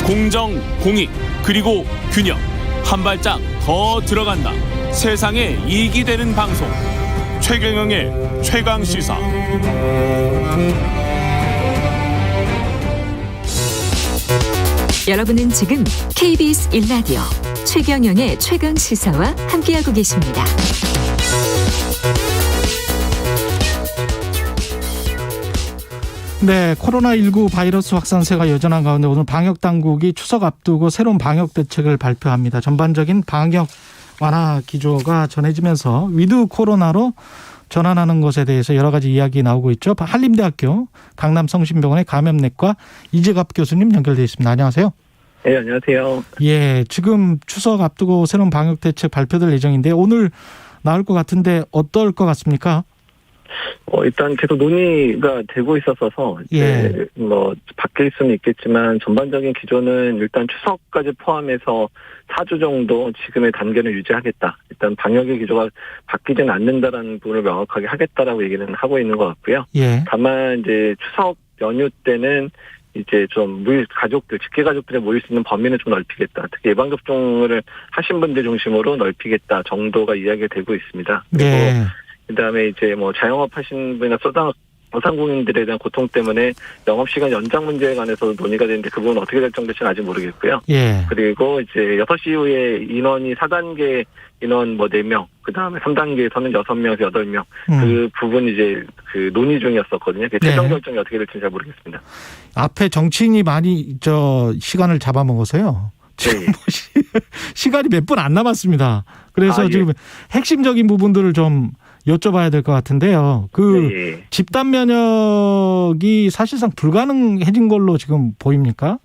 공정, 공익, 그리고 균형. 한 발짝 더 들어간다. 세상에 이익이 되는 방송. 최경영의 최강시사. 여러분은 지금 KBS 1라디오 최경영의 최강시사와 함께하고 계십니다. 네, 코로나19 바이러스 확산세가 여전한 가운데 오늘 방역당국이 추석 앞두고 새로운 방역 대책을 발표합니다. 전반적인 방역 완화 기조가 전해지면서 위드 코로나로 전환하는 것에 대해서 여러 가지 이야기 나오고 있죠. 한림대학교 강남성심병원의 감염내과 이재갑 교수님 연결되어 있습니다. 안녕하세요. 네, 안녕하세요. 지금 추석 앞두고 새로운 방역 대책 발표될 예정인데 오늘 나올 것 같은데 어떨 것 같습니까? 일단 계속 논의가 되고 있어서 이제 뭐 바뀔 수는 있겠지만 전반적인 기조는 일단 추석까지 포함해서 4주 정도 지금의 단계를 유지하겠다. 일단 방역의 기조가 바뀌지는 않는다라는 부분을 명확하게 하겠다라고 얘기는 하고 있는 것 같고요. 다만 이제 추석 연휴 때는 이제 좀 가족들, 직계 가족들이 모일 수 있는 범위는 좀 넓히겠다. 특히 예방접종을 하신 분들 중심으로 넓히겠다 정도가 이야기가 되고 있습니다. 그리고 그다음에 이제 뭐 자영업 하신 분이나 소상공인들에 대한 고통 때문에 영업시간 연장 문제에 관해서 논의가 되는데 그 부분은 어떻게 결정될지는 아직 모르겠고요. 그리고 이제 6시 이후에 인원이 4단계 인원 뭐 4명, 그 다음에 3단계에서는 6명에서 8명. 그 부분 이제 그 논의 중이었었거든요. 최종 결정이 어떻게 될지 잘 모르겠습니다. 앞에 정치인이 많이 시간을 잡아먹어서요. 지금 시간이 몇 분 안 남았습니다. 그래서 지금 핵심적인 부분들을 좀 여쭤봐야 될 것 같은데요. 집단 면역이 사실상 불가능해진 걸로 지금 보입니까?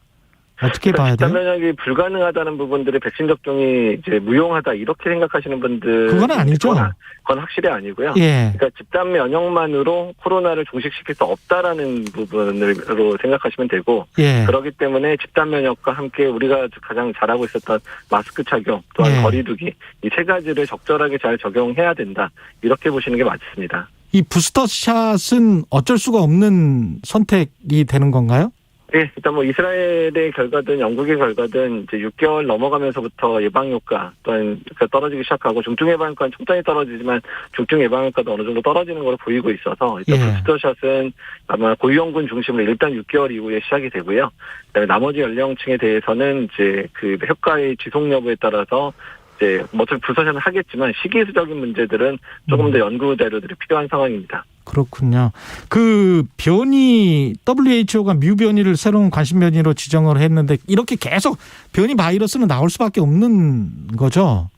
어떻게 봐야 돼요? 집단 면역이 불가능하다는 부분들이 백신 접종이 이제 무용하다 이렇게 생각하시는 분들 그건 아니죠. 그건 확실히 아니고요. 그러니까 집단 면역만으로 코로나를 종식시킬 수 없다라는 부분으로 생각하시면 되고 그렇기 때문에 집단 면역과 함께 우리가 가장 잘하고 있었던 마스크 착용 또한 거리두기 이 세 가지를 적절하게 잘 적용해야 된다 이렇게 보시는 게 맞습니다. 이 부스터샷은 어쩔 수가 없는 선택이 되는 건가요? 네, 일단 뭐 이스라엘의 결과든 영국의 결과든 이제 6개월 넘어가면서부터 예방 효과 또한 떨어지기 시작하고 중증 예방 효과는 총장이 떨어지지만 중증 예방 효과도 어느 정도 떨어지는 걸로 보이고 있어서 일단 부스터샷은 아마 고위험군 중심으로 일단 6개월 이후에 시작이 되고요. 그다음에 나머지 연령층에 대해서는 이제 그 효과의 지속 여부에 따라서 이제 어차피 부스터샷은 하겠지만 시기적인 문제들은 조금 더 연구 자료들이 필요한 상황입니다. 그렇군요. 그 변이 WHO가 뮤 변이를 새로운 관심 변이로 지정을 했는데 이렇게 계속 변이 바이러스는 나올 수밖에 없는 거죠.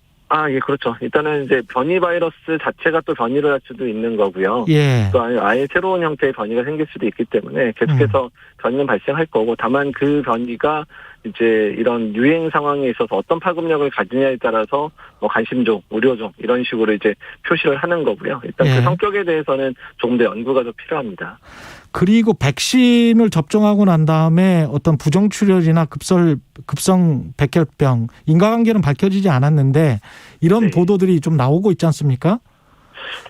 예, 그렇죠. 일단은 이제 변이 바이러스 자체가 또 변이를 할 수도 있는 거고요. 또 아예 새로운 형태의 변이가 생길 수도 있기 때문에 계속해서 변이는 발생할 거고 다만 그 변이가 이제 이런 유행 상황에 있어서 어떤 파급력을 가지냐에 따라서 뭐 관심종, 우려종 이런 식으로 이제 표시를 하는 거고요. 일단 그 성격에 대해서는 조금 더 연구가 더 필요합니다. 그리고 백신을 접종하고 난 다음에 어떤 부정출혈이나 급성 백혈병, 인과관계는 밝혀지지 않았는데 이런 보도들이 좀 나오고 있지 않습니까?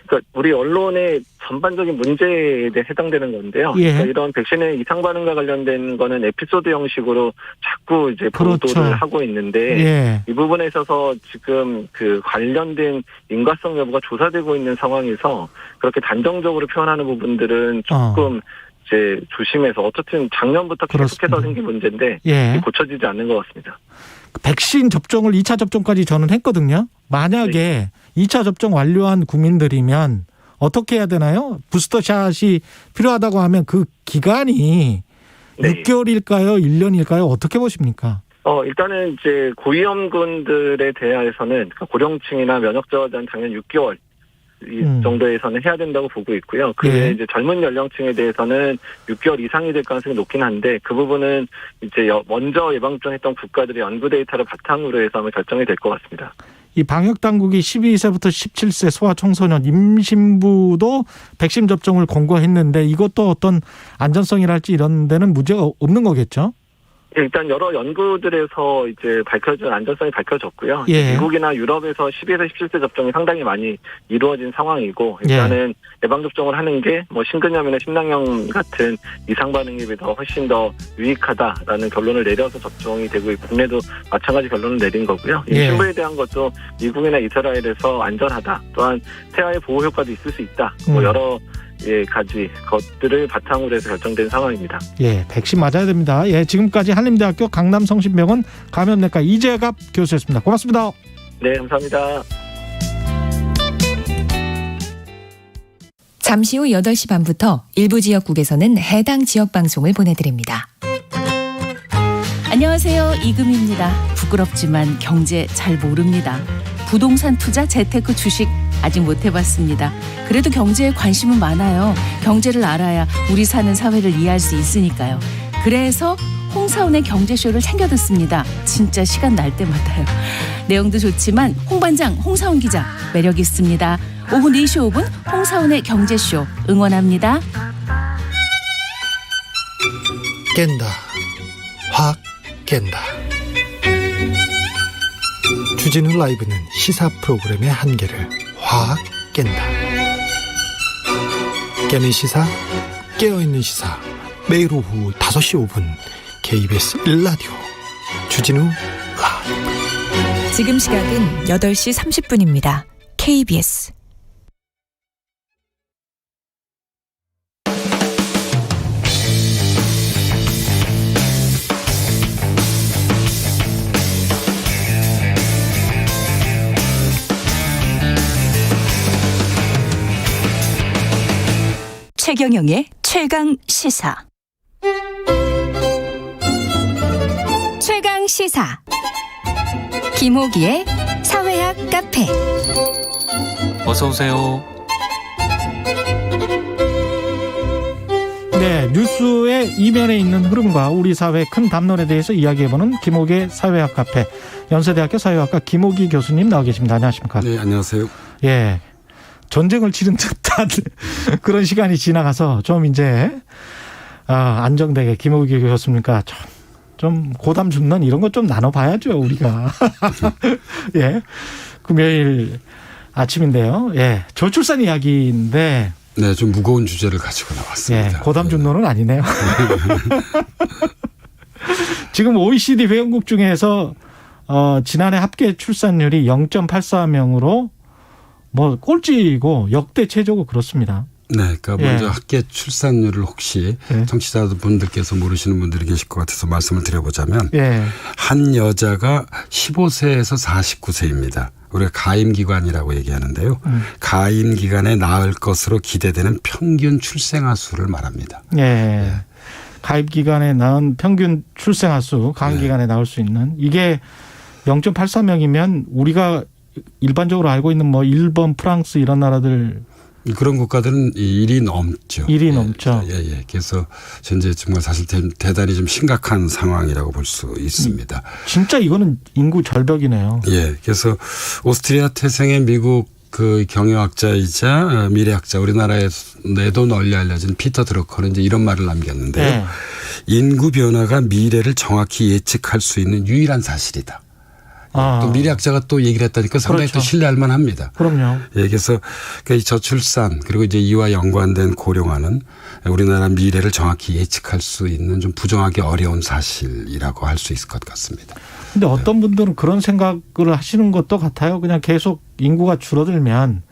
그러니까 우리 언론의 전반적인 문제에 대해 해당되는 건데요. 그러니까 이런 백신의 이상 반응과 관련된 거는 에피소드 형식으로 자꾸 이제 보도를 하고 있는데 이 부분에 있어서 지금 그 관련된 인과성 여부가 조사되고 있는 상황에서 그렇게 단정적으로 표현하는 부분들은 조금 이제 조심해서 어쨌든 작년부터 계속해서 생긴 문제인데 고쳐지지 않는 것 같습니다. 백신 접종을 2차 접종까지 저는 했거든요. 만약에 2차 접종 완료한 국민들이면 어떻게 해야 되나요? 부스터샷이 필요하다고 하면 그 기간이 6개월일까요? 1년일까요? 어떻게 보십니까? 일단은 이제 고위험군들에 대해서는 그러니까 고령층이나 면역저하자는 당연 6개월 이 정도에서는 해야 된다고 보고 있고요. 그게 이제 젊은 연령층에 대해서는 6개월 이상이 될 가능성이 높긴 한데 그 부분은 이제 먼저 예방접종했던 국가들의 연구 데이터를 바탕으로 해서 아마 결정이 될 것 같습니다. 이 방역 당국이 12세부터 17세 소아 청소년 임신부도 백신 접종을 권고했는데 이것도 어떤 안전성이랄지 이런 데는 문제가 없는 거겠죠? 일단 여러 연구들에서 이제 밝혀진 안전성이 밝혀졌고요. 미국이나 유럽에서 12에서 17세 접종이 상당히 많이 이루어진 상황이고 일단은 예방접종을 하는 게 뭐 심근염이나 심낭염 같은 이상 반응에 비해서 훨씬 더 유익하다라는 결론을 내려서 접종이 되고 있고 국내도 마찬가지 결론을 내린 거고요. 임신부에 대한 것도 미국이나 이스라엘에서 안전하다. 또한 태아의 보호 효과도 있을 수 있다. 뭐 여러 가지 것들을 바탕으로 해서 결정된 상황입니다. 백신 맞아야 됩니다. 지금까지 한림대학교 강남성심병원 감염내과 이재갑 교수였습니다. 고맙습니다. 네, 감사합니다. 잠시 후 8시 반부터 일부 지역국에서는 해당 지역 방송을 보내드립니다. 안녕하세요. 이금입니다. 부끄럽지만 경제 잘 모릅니다. 부동산 투자, 재테크, 주식 아직 못 해봤습니다. 그래도 경제에 관심은 많아요. 경제를 알아야 우리 사는 사회를 이해할 수 있으니까요. 그래서 홍사원의 경제쇼를 챙겨 듣습니다. 진짜 시간 날 때마다요. 내용도 좋지만 홍반장 홍사원 기자 매력 있습니다. 오후 4시 5분 홍사원의 경제쇼 응원합니다. 깬다. 확 깬다. 주진우 라이브는 시사 프로그램의 한계를 확 깬다. 깨는 시사, 깨어있는 시사. 매일 오후 5시 5분 KBS 1라디오 주진우 라이브. 지금 시각은 8시 30분입니다. KBS 최경영의 최강 시사. 최강 시사. 김호기의 사회학 카페. 어서 오세요. 네, 뉴스의 이면에 있는 흐름과 우리 사회의 큰 담론에 대해서 이야기해보는 김호기의 사회학 카페. 연세대학교 사회학과 김호기 교수님 나와 계십니다. 안녕하십니까? 네, 안녕하세요. 예. 전쟁을 치른 듯한 그런 시간이 지나가서 좀 이제 안정되게 김호기 교수님과 좀 고담 중론 이런 것 좀 나눠봐야죠 우리가. 예, 금요일 아침인데요. 예, 저출산 이야기인데. 네, 좀 무거운 주제를 가지고 나왔습니다. 예, 고담 중론은 아니네요. 지금 OECD 회원국 중에서 지난해 합계 출산율이 0.84명으로 뭐 꼴찌고 역대 최저고 그렇습니다. 네, 그러니까 먼저 합계 출산율을 혹시 청취자분들께서 모르시는 분들이 계실 것 같아서 말씀을 드려보자면 한 여자가 15세에서 49세입니다. 우리가 가임기간이라고 얘기하는데요. 가임기간에 낳을 것으로 기대되는 평균 출생아 수를 말합니다. 예. 가임기간에 낳은 평균 출생아 수, 가임기간에 낳을 수 있는 이게 0.84명이면 우리가 일반적으로 알고 있는 뭐 일본, 프랑스 이런 나라들 그런 국가들은 1이 넘죠. 1이 넘죠. 예. 그래서 현재 정말 사실 대단히 좀 심각한 상황이라고 볼 수 있습니다. 진짜 이거는 인구 절벽이네요. 예. 그래서 오스트리아 태생의 미국 그 경영학자이자 미래학자 우리나라에도 널리 알려진 피터 드러커는 이제 이런 말을 남겼는데요. 인구 변화가 미래를 정확히 예측할 수 있는 유일한 사실이다. 또 미래학자가 또 얘기를 했다니까 상당히 또 신뢰할 만합니다. 그럼요. 예, 그래서 이 저출산 그리고 이제 이와 연관된 고령화는 우리나라 미래를 정확히 예측할 수 있는 좀 부정하기 어려운 사실이라고 할 수 있을 것 같습니다. 근데 어떤 분들은 그런 생각을 하시는 것도 같아요. 그냥 계속 인구가 줄어들면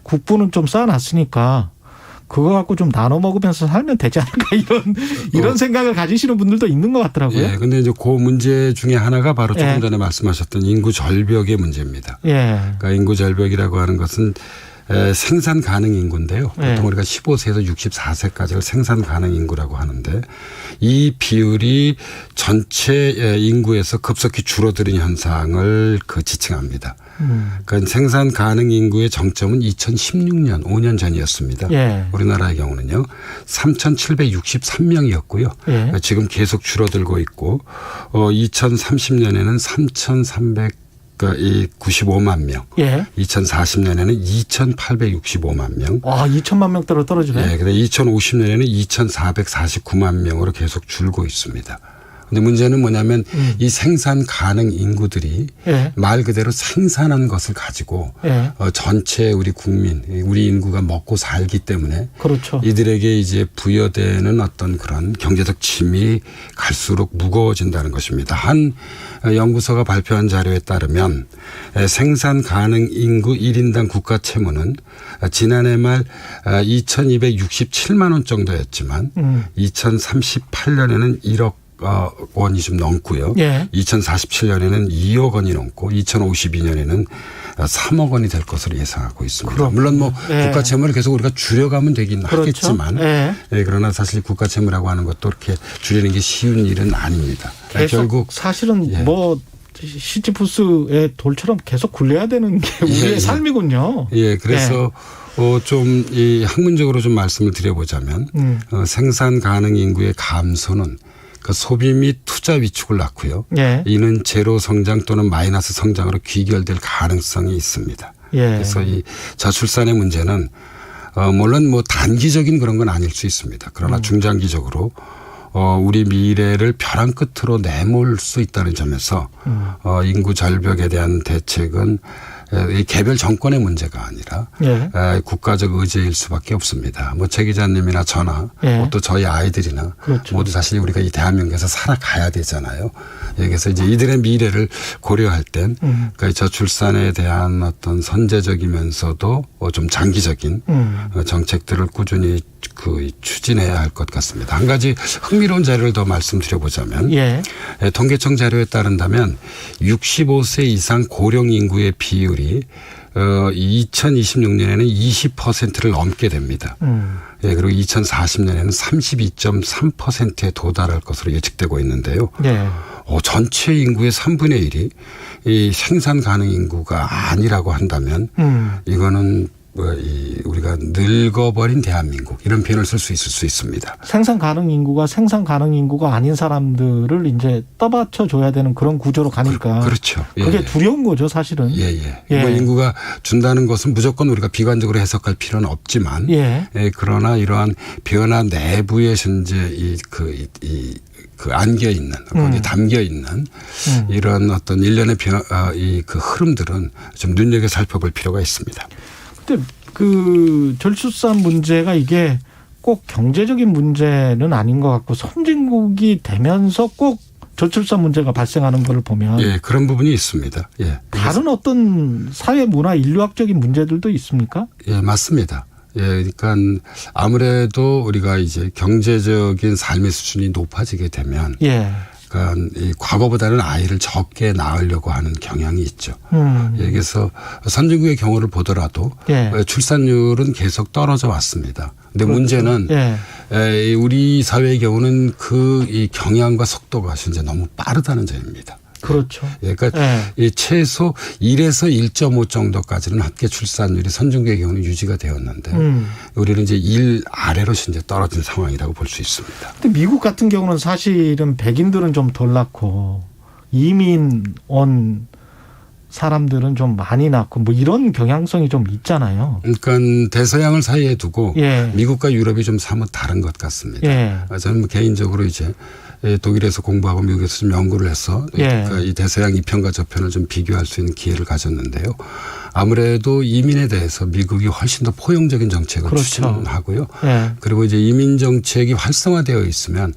국부는 좀 쌓아놨으니까 그거 갖고 좀 나눠 먹으면서 살면 되지 않을까 이런 생각을 가지시는 분들도 있는 것 같더라고요. 예. 근데 이제 그 문제 중에 하나가 바로 조금 전에 말씀하셨던 인구 절벽의 문제입니다. 그러니까 인구 절벽이라고 하는 것은 생산 가능 인구인데요. 보통 우리가 15세에서 64세까지를 생산 가능 인구라고 하는데 이 비율이 전체 인구에서 급속히 줄어드는 현상을 지칭합니다. 그러니까 생산 가능 인구의 정점은 2016년 5년 전이었습니다. 우리나라의 경우는요. 3,763명이었고요. 지금 계속 줄어들고 있고 2030년에는 3,395만 명. 2040년에는 2,865만 명. 2천만 명대로 떨어지네요. 네. 근데 2050년에는 2,449만 명으로 계속 줄고 있습니다. 근데 문제는 뭐냐면 이 생산 가능 인구들이 말 그대로 생산한 것을 가지고 전체 우리 국민, 우리 인구가 먹고 살기 때문에 이들에게 이제 부여되는 어떤 그런 경제적 짐이 갈수록 무거워진다는 것입니다. 한 연구소가 발표한 자료에 따르면 생산 가능 인구 1인당 국가 채무는 지난해 말 2,267만 원 정도였지만 2038년에는 1억 원이 좀 넘고요. 2047년에는 2억 원이 넘고 2052년에는 3억 원이 될 것으로 예상하고 있습니다. 물론 뭐 국가 채무를 계속 우리가 줄여가면 되긴 하겠지만 그러나 사실 국가 채무라고 하는 것도 이렇게 줄이는 게 쉬운 일은 아닙니다. 결국 사실은 뭐 시지프스의 돌처럼 계속 굴려야 되는 게 우리의 삶이군요. 그래서 좀 이 학문적으로 좀 말씀을 드려보자면 생산 가능 인구의 감소는 그 소비 및 투자 위축을 낳고요. 예. 이는 제로 성장 또는 마이너스 성장으로 귀결될 가능성이 있습니다. 예. 그래서 이 저출산의 문제는 물론 뭐 단기적인 그런 건 아닐 수 있습니다. 그러나 중장기적으로 우리 미래를 벼랑 끝으로 내몰 수 있다는 점에서 인구 절벽에 대한 대책은 이 개별 정권의 문제가 아니라 예. 국가적 의제일 수밖에 없습니다. 뭐 최 기자님이나 저나 예. 또 저희 아이들이나 그렇죠. 모두 사실 우리가 이 대한민국에서 살아가야 되잖아요. 그래서 이제 이들의 미래를 고려할 땐 그러니까 저출산에 대한 어떤 선제적이면서도 좀 장기적인 정책들을 꾸준히 추진해야 할 것 같습니다. 한 가지 흥미로운 자료를 더 말씀드려보자면 예. 통계청 자료에 따른다면 65세 이상 고령 인구의 비율이 2026년에는 20%를 넘게 됩니다. 예, 그리고 2040년에는 32.3%에 도달할 것으로 예측되고 있는데요. 예. 전체 인구의 3분의 1이 이 생산 가능 인구가 아니라고 한다면 이거는 우리가 늙어버린 대한민국 이런 표현을 쓸 수 있을 수 있습니다. 생산 가능 인구가 아닌 사람들을 이제 떠받쳐 줘야 되는 그런 구조로 가니까. 그렇죠. 예, 그게 두려운 거죠, 사실은. 예. 예. 뭐 인구가 준다는 것은 무조건 우리가 비관적으로 해석할 필요는 없지만, 예. 그러나 이러한 변화 내부에 현재 그 안겨 있는, 거기에 담겨 있는 이런 어떤 일련의 그 흐름들은 좀 눈여겨 살펴볼 필요가 있습니다. 근데 그 저출산 문제가 이게 꼭 경제적인 문제는 아닌 것 같고 선진국이 되면서 꼭 저출산 문제가 발생하는 걸 보면 예, 그런 부분이 있습니다. 예. 다른 어떤 사회 문화 인류학적인 문제들도 있습니까? 예, 맞습니다. 예, 그러니까 아무래도 우리가 이제 경제적인 삶의 수준이 높아지게 되면 예. 그러니까 이 과거보다는 아이를 적게 낳으려고 하는 경향이 있죠. 예, 그래서 선진국의 경우를 보더라도 예. 출산율은 계속 떨어져 왔습니다. 근데 그렇죠. 문제는 예. 우리 사회의 경우는 이 경향과 속도가 이제 너무 빠르다는 점입니다. 그렇죠. 예, 그러니까 이 최소 1에서 1.5 정도까지는 합계 출산율이 선진국의 경우는 유지가 되었는데 우리는 이제 1 아래로 이제 떨어진 상황이라고 볼 수 있습니다. 근데 미국 같은 경우는 사실은 백인들은 좀 덜 낳고 이민 온 사람들은 좀 많이 낳고 뭐 이런 경향성이 좀 있잖아요. 그러니까 대서양을 사이에 두고 예. 미국과 유럽이 좀 사뭇 다른 것 같습니다. 예. 저는 개인적으로 이제 독일에서 공부하고 미국에서 좀 연구를 해서 그러니까 이 대서양 이편과 저편을 좀 비교할 수 있는 기회를 가졌는데요. 아무래도 이민에 대해서 미국이 훨씬 더 포용적인 정책을 그렇죠. 추진하고요. 예. 그리고 이제 이민 정책이 활성화되어 있으면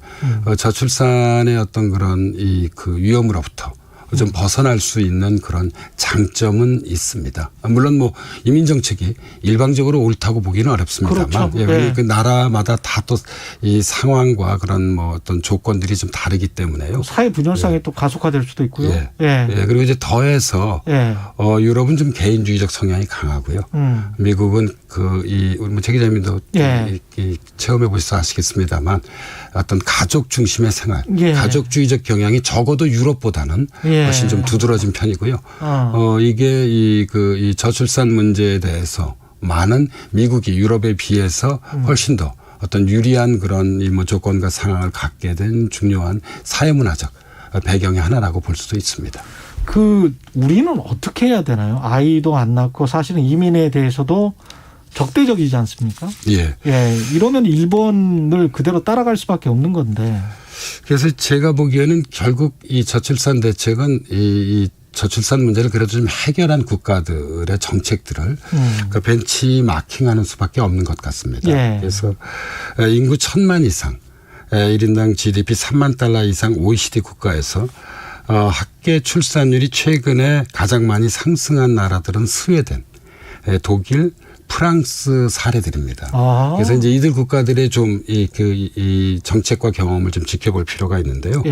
저출산의 어떤 그런 그 위험으로부터 좀 벗어날 수 있는 그런 장점은 있습니다. 물론 뭐 이민 정책이 일방적으로 옳다고 보기는 어렵습니다만 그렇죠. 예. 그 나라마다 다 또 이 상황과 그런 뭐 어떤 조건들이 좀 다르기 때문에요. 사회 분열상이 또 가속화될 수도 있고요. 예. 그리고 이제 더해서 유럽은 좀 개인주의적 성향이 강하고요. 미국은 우리 뭐 최 기자님도 체험해 보셔서 아시겠습니다만 어떤 가족 중심의 생활, 가족주의적 경향이 적어도 유럽보다는 훨씬 좀 두드러진 편이고요. 이게 이 저출산 문제에 대해서 많은 미국이 유럽에 비해서 훨씬 더 어떤 유리한 그런 이 뭐 조건과 상황을 갖게 된 중요한 사회문화적 배경의 하나라고 볼 수도 있습니다. 우리는 어떻게 해야 되나요? 아이도 안 낳고 사실은 이민에 대해서도 적대적이지 않습니까? 예. 이러면 일본을 그대로 따라갈 수밖에 없는 건데. 그래서 제가 보기에는 결국 이 저출산 대책은 이 저출산 문제를 그래도 좀 해결한 국가들의 정책들을 그 벤치마킹하는 수밖에 없는 것 같습니다. 그래서 인구 1,000만 이상 1인당 GDP 3만 달러 이상 OECD 국가에서 합계 출산율이 최근에 가장 많이 상승한 나라들은 스웨덴, 독일, 프랑스 사례들입니다. 그래서 이제 이들 국가들의 좀 이 정책과 경험을 좀 지켜볼 필요가 있는데요.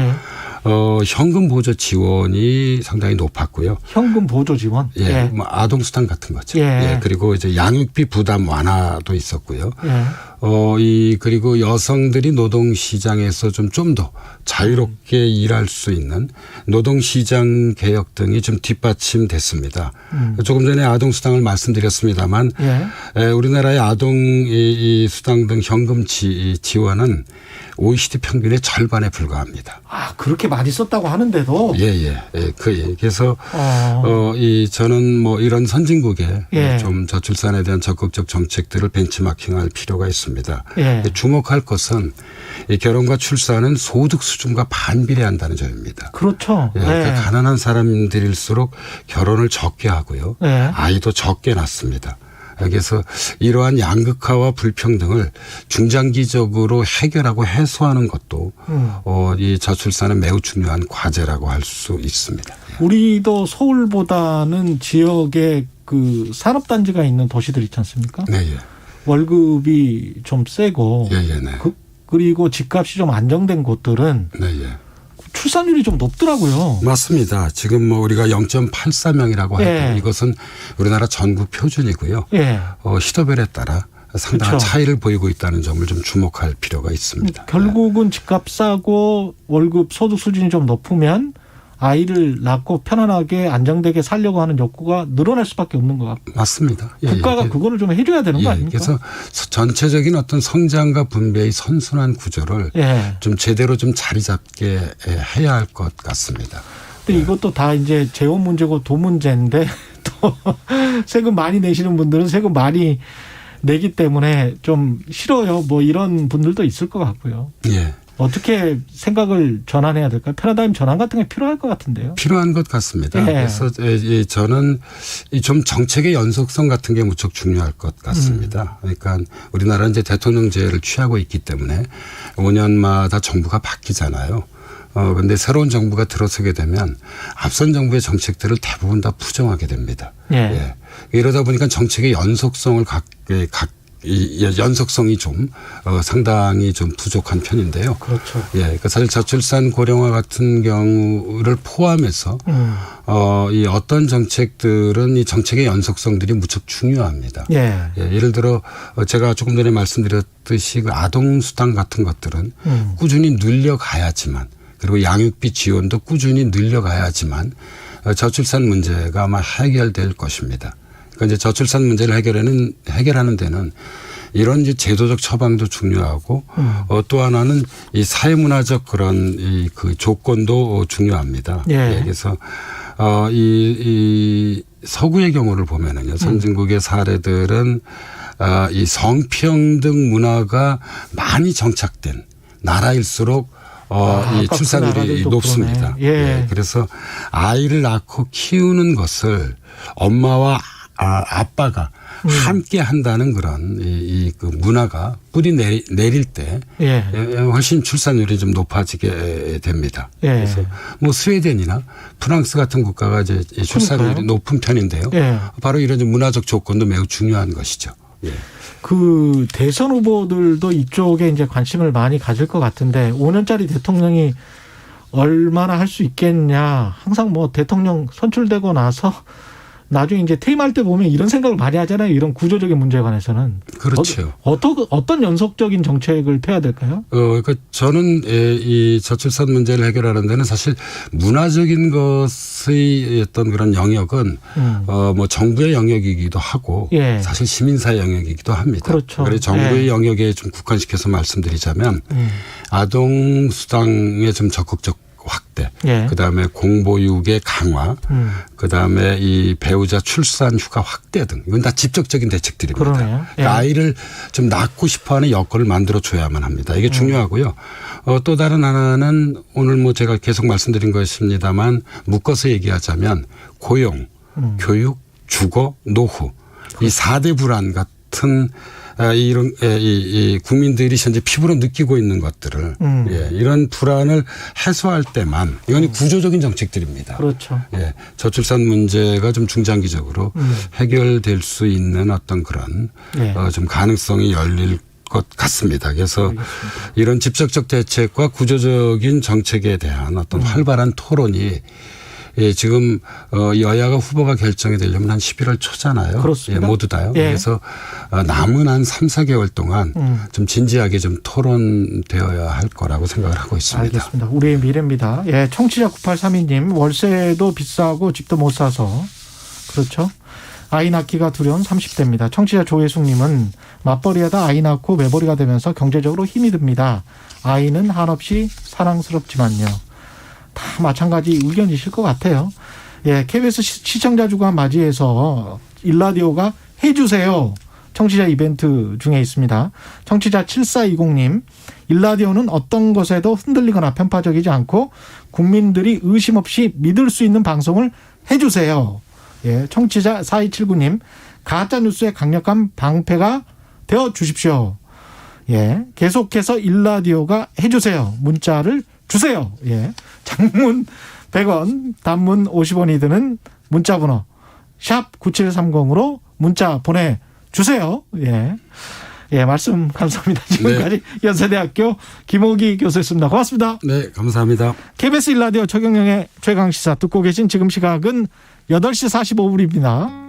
현금 보조 지원이 상당히 높았고요. 현금 보조 지원? 뭐 아동 수당 같은 거죠. 그리고 이제 양육비 부담 완화도 있었고요. 그리고 여성들이 노동 시장에서 좀 더 자유롭게 일할 수 있는 노동 시장 개혁 등이 좀 뒷받침됐습니다. 조금 전에 아동 수당을 말씀드렸습니다만 우리나라의 아동 이 수당 등 현금 지원은 OECD 평균의 절반에 불과합니다. 아, 그렇게 많이 썼다고 하는데도? 예. 그래서, 저는 뭐 이런 선진국에 좀 저출산에 대한 적극적 정책들을 벤치마킹할 필요가 있습니다. 주목할 것은 이 결혼과 출산은 소득 수준과 반비례한다는 점입니다. 그렇죠. 그러니까 가난한 사람들일수록 결혼을 적게 하고요. 아이도 적게 낳습니다. 그래서 이러한 양극화와 불평등을 중장기적으로 해결하고 해소하는 것도 이 저출산은 매우 중요한 과제라고 할 수 있습니다. 우리도 서울보다는 지역에 그 산업단지가 있는 도시들 있지 않습니까? 네. 월급이 좀 세고 그리고 집값이 좀 안정된 곳들은 출산율이 좀 높더라고요. 맞습니다. 지금 뭐 우리가 0.84명이라고 해도 이것은 우리나라 전국 표준이고요. 시도별에 따라 상당한 차이를 보이고 있다는 점을 좀 주목할 필요가 있습니다. 결국은 집값 싸고 월급 소득 수준이 좀 높으면 아이를 낳고 편안하게 안정되게 살려고 하는 욕구가 늘어날 수밖에 없는 것 같고. 맞습니다. 국가가 그거를 좀 해줘야 되는 거 아닙니까? 그래서 전체적인 어떤 성장과 분배의 선순환 구조를 좀 제대로 좀 자리 잡게 해야 할 것 같습니다. 근데 이것도 다 이제 재원 문제고 돈 문제인데 또 세금 많이 내시는 분들은 세금 많이 내기 때문에 좀 싫어요. 뭐 이런 분들도 있을 것 같고요. 어떻게 생각을 전환해야 될까요? 패러다임 전환 같은 게 필요할 것 같은데요. 필요한 것 같습니다. 그래서 저는 좀 정책의 연속성 같은 게 무척 중요할 것 같습니다. 그러니까 우리나라는 이제 대통령제를 취하고 있기 때문에 5년마다 정부가 바뀌잖아요. 그런데 새로운 정부가 들어서게 되면 앞선 정부의 정책들을 대부분 다 부정하게 됩니다. 이러다 보니까 정책의 연속성을 연속성이 좀 상당히 좀 부족한 편인데요. 그렇죠. 그러니까 사실 저출산 고령화 같은 경우를 포함해서 이 어떤 정책들은 이 정책의 연속성들이 무척 중요합니다. 예를 들어 제가 조금 전에 말씀드렸듯이 그 아동수당 같은 것들은 꾸준히 늘려가야지만, 그리고 양육비 지원도 꾸준히 늘려가야지만 저출산 문제가 아마 해결될 것입니다. 그러니까 이제 저출산 문제를 해결하는 데는 이런 이제 제도적 처방도 중요하고 또 하나는 이 사회문화적 그런 그 조건도 중요합니다. 그래서 이 서구의 경우를 보면은요, 선진국의 사례들은 이 성평등 문화가 많이 정착된 나라일수록 이 출산율이 높습니다. 그래서 아이를 낳고 키우는 것을 엄마와 아빠가 함께 한다는 그런 그 문화가 뿌리 내릴 때 훨씬 출산율이 좀 높아지게 됩니다. 그래서 뭐 스웨덴이나 프랑스 같은 국가가 이제 출산율이 높은 편인데요. 바로 이런 문화적 조건도 매우 중요한 것이죠. 그 대선 후보들도 이쪽에 이제 관심을 많이 가질 것 같은데 5년짜리 대통령이 얼마나 할 수 있겠냐. 항상 뭐 대통령 선출되고 나서 나중에 이제 퇴임할 때 보면 이런 생각을 많이 하잖아요. 이런 구조적인 문제에 관해서는. 그렇죠. 어떤 연속적인 정책을 펴야 될까요? 그러니까 저는 이 저출산 문제를 해결하는 데는 사실 문화적인 것의 어떤 그런 영역은 뭐 정부의 영역이기도 하고 사실 시민사회 영역이기도 합니다. 그렇죠. 그래서 정부의 영역에 좀 국한시켜서 말씀드리자면 아동수당의 좀 적극적 확대, 그다음에 공보육의 강화, 그다음에 이 배우자 출산 휴가 확대 등 이건 다 직접적인 대책들입니다. 그러니까 아이를 좀 낳고 싶어하는 여건을 만들어 줘야만 합니다. 이게 중요하고요. 또 다른 하나는 오늘 뭐 제가 계속 말씀드린 것입니다만 묶어서 얘기하자면 고용, 교육, 주거, 노후 이 4대 불안 같은 이런 이 국민들이 현재 피부로 느끼고 있는 것들을 이런 불안을 해소할 때만 이건 구조적인 정책들입니다. 그렇죠. 저출산 문제가 좀 중장기적으로 해결될 수 있는 어떤 그런 좀 가능성이 열릴 것 같습니다. 그래서 이런 직접적 대책과 구조적인 정책에 대한 어떤 활발한 토론이 지금 여야가 후보가 결정이 되려면 한 11월 초잖아요. 그렇습니다. 모두 다요. 그래서 남은 한 3, 4개월 동안 좀 진지하게 좀 토론되어야 할 거라고 생각을 하고 있습니다. 알겠습니다. 우리의 미래입니다. 청취자 9832님 월세도 비싸고 집도 못 사서 그렇죠. 아이 낳기가 두려운 30대입니다. 청취자 조혜숙님은 맞벌이하다 아이 낳고 매벌이가 되면서 경제적으로 힘이 듭니다. 아이는 한없이 사랑스럽지만요. 다 마찬가지 의견이실 것 같아요. 예, KBS 시청자 주간 맞이해서 일라디오가 해주세요. 청취자 이벤트 중에 있습니다. 청취자 7420님, 일라디오는 어떤 것에도 흔들리거나 편파적이지 않고 국민들이 의심 없이 믿을 수 있는 방송을 해주세요. 예, 청취자 4279님, 가짜뉴스의 강력한 방패가 되어 주십시오. 예, 계속해서 일라디오가 해주세요. 문자를 주세요. 예, 장문 100원, 단문 50원이 드는 문자번호 샵 9730으로 문자 보내주세요. 예, 예, 말씀 감사합니다. 지금까지 네. 연세대학교 김호기 교수였습니다. 고맙습니다. 네, 감사합니다. KBS 일라디오 최경영의 최강시사 듣고 계신 지금 시각은 8시 45분입니다.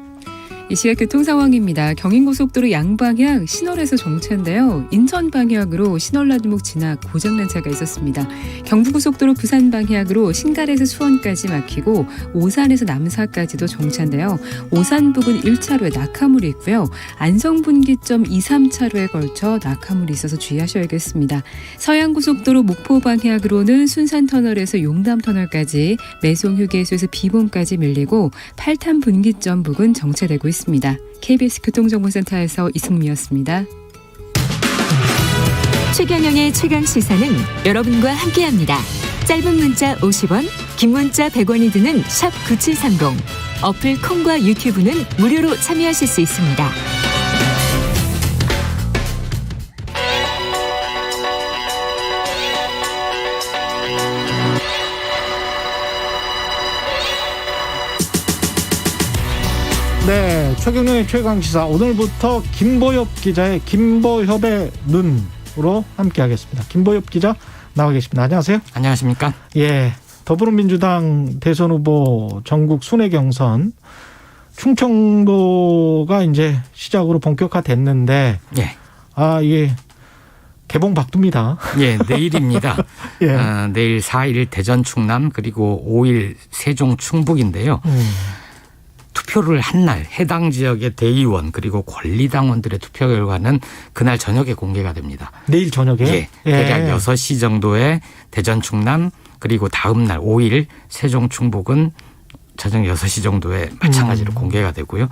이 시각 교통 상황입니다. 경인고속도로 양방향 신월에서 정체인데요. 인천 방향으로 신월나들목 지나 고장난 차가 있었습니다. 경부고속도로 부산 방향으로 신갈에서 수원까지 막히고 오산에서 남사까지도 정체인데요. 오산 부근 1차로에 낙하물이 있고요. 안성분기점 2, 3차로에 걸쳐 낙하물이 있어서 주의하셔야겠습니다. 서양고속도로 목포 방향으로는 순산터널에서 용담터널까지 매송휴게소에서 비봉까지 밀리고 8탄 분기점 부근 정체되고 있습니다. KBS 교통정보센터에서 이승미였습니다. 최경영의 최강시사는 여러분과 함께합니다. 짧은 문자 50원, 긴 문자 100원이 드는 샵 9730. 어플 콩과 유튜브는 무료로 참여하실 수 있습니다. 네, 최경영의 최강시사 오늘부터 김보엽 기자의 김보협의 눈으로 함께하겠습니다. 김보엽 기자 나와 계십니다. 안녕하세요. 안녕하십니까? 예, 더불어민주당 대선 후보 전국 순회 경선 충청도가 이제 시작으로 본격화됐는데, 예, 이게 개봉 박두입니다. 예, 내일입니다. 예. 내일 4일 대전 충남 그리고 5일 세종 충북인데요. 투표를 한 날 해당 지역의 대의원 그리고 권리당원들의 투표 결과는 그날 저녁에 공개가 됩니다. 내일 저녁에? 예. 대략 6시 정도에 대전 충남 그리고 다음 날 5일 세종 충북은 저녁 6시 정도에 마찬가지로 공개가 되고요.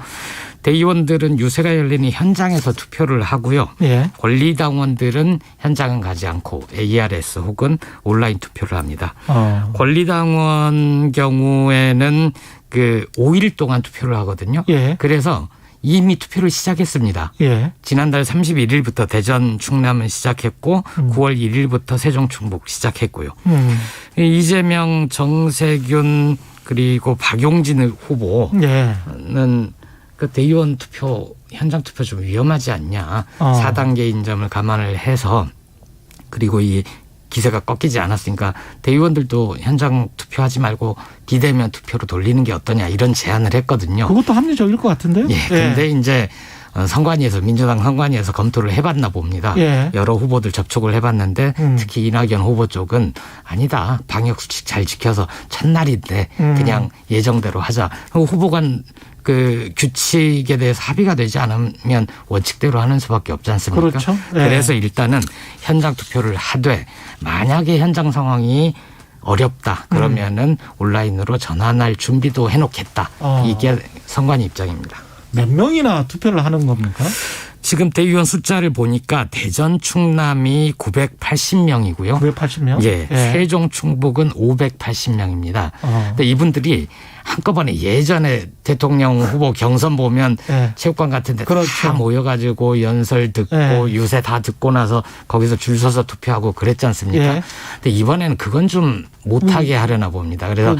대의원들은 유세가 열리는 현장에서 투표를 하고요. 예. 권리당원들은 현장은 가지 않고 ARS 혹은 온라인 투표를 합니다. 권리당원 경우에는 그 5일 동안 투표를 하거든요. 예. 그래서 이미 투표를 시작했습니다. 예. 지난달 31일부터 대전 충남은 시작했고 9월 1일부터 세종 충북 시작했고요. 이재명, 정세균 그리고 박용진 후보는 그 대의원 투표 현장 투표 좀 위험하지 않냐. 4단계인 점을 감안을 해서 그리고 이 기세가 꺾이지 않았으니까 대의원들도 현장 투표하지 말고 비대면 투표로 돌리는 게 어떠냐 이런 제안을 했거든요. 그것도 합리적일 것 같은데요. 예. 근데 이제 선관위에서 민주당 선관위에서 검토를 해봤나 봅니다. 예. 여러 후보들 접촉을 해봤는데 특히 이낙연 후보 쪽은 아니다. 방역 수칙 잘 지켜서 첫날인데 그냥 예정대로 하자. 후보 간 그 규칙에 대해서 합의가 되지 않으면 원칙대로 하는 수밖에 없지 않습니까? 그렇죠. 예. 그래서 일단은 현장 투표를 하되 만약에 현장 상황이 어렵다 그러면은 온라인으로 전환할 준비도 해놓겠다. 이게 선관위 입장입니다. 몇 명이나 투표를 하는 겁니까? 지금 대의원 숫자를 보니까 대전 충남이 980명이고요. 980명? 예. 세종 충북은 580명입니다. 근데 이분들이 한꺼번에 예전에 대통령 후보 경선 보면 체육관 같은 데 다 모여가지고 연설 듣고 유세 다 듣고 나서 거기서 줄 서서 투표하고 그랬지 않습니까? 근데 이번에는 그건 좀 못하게 하려나 봅니다. 그래서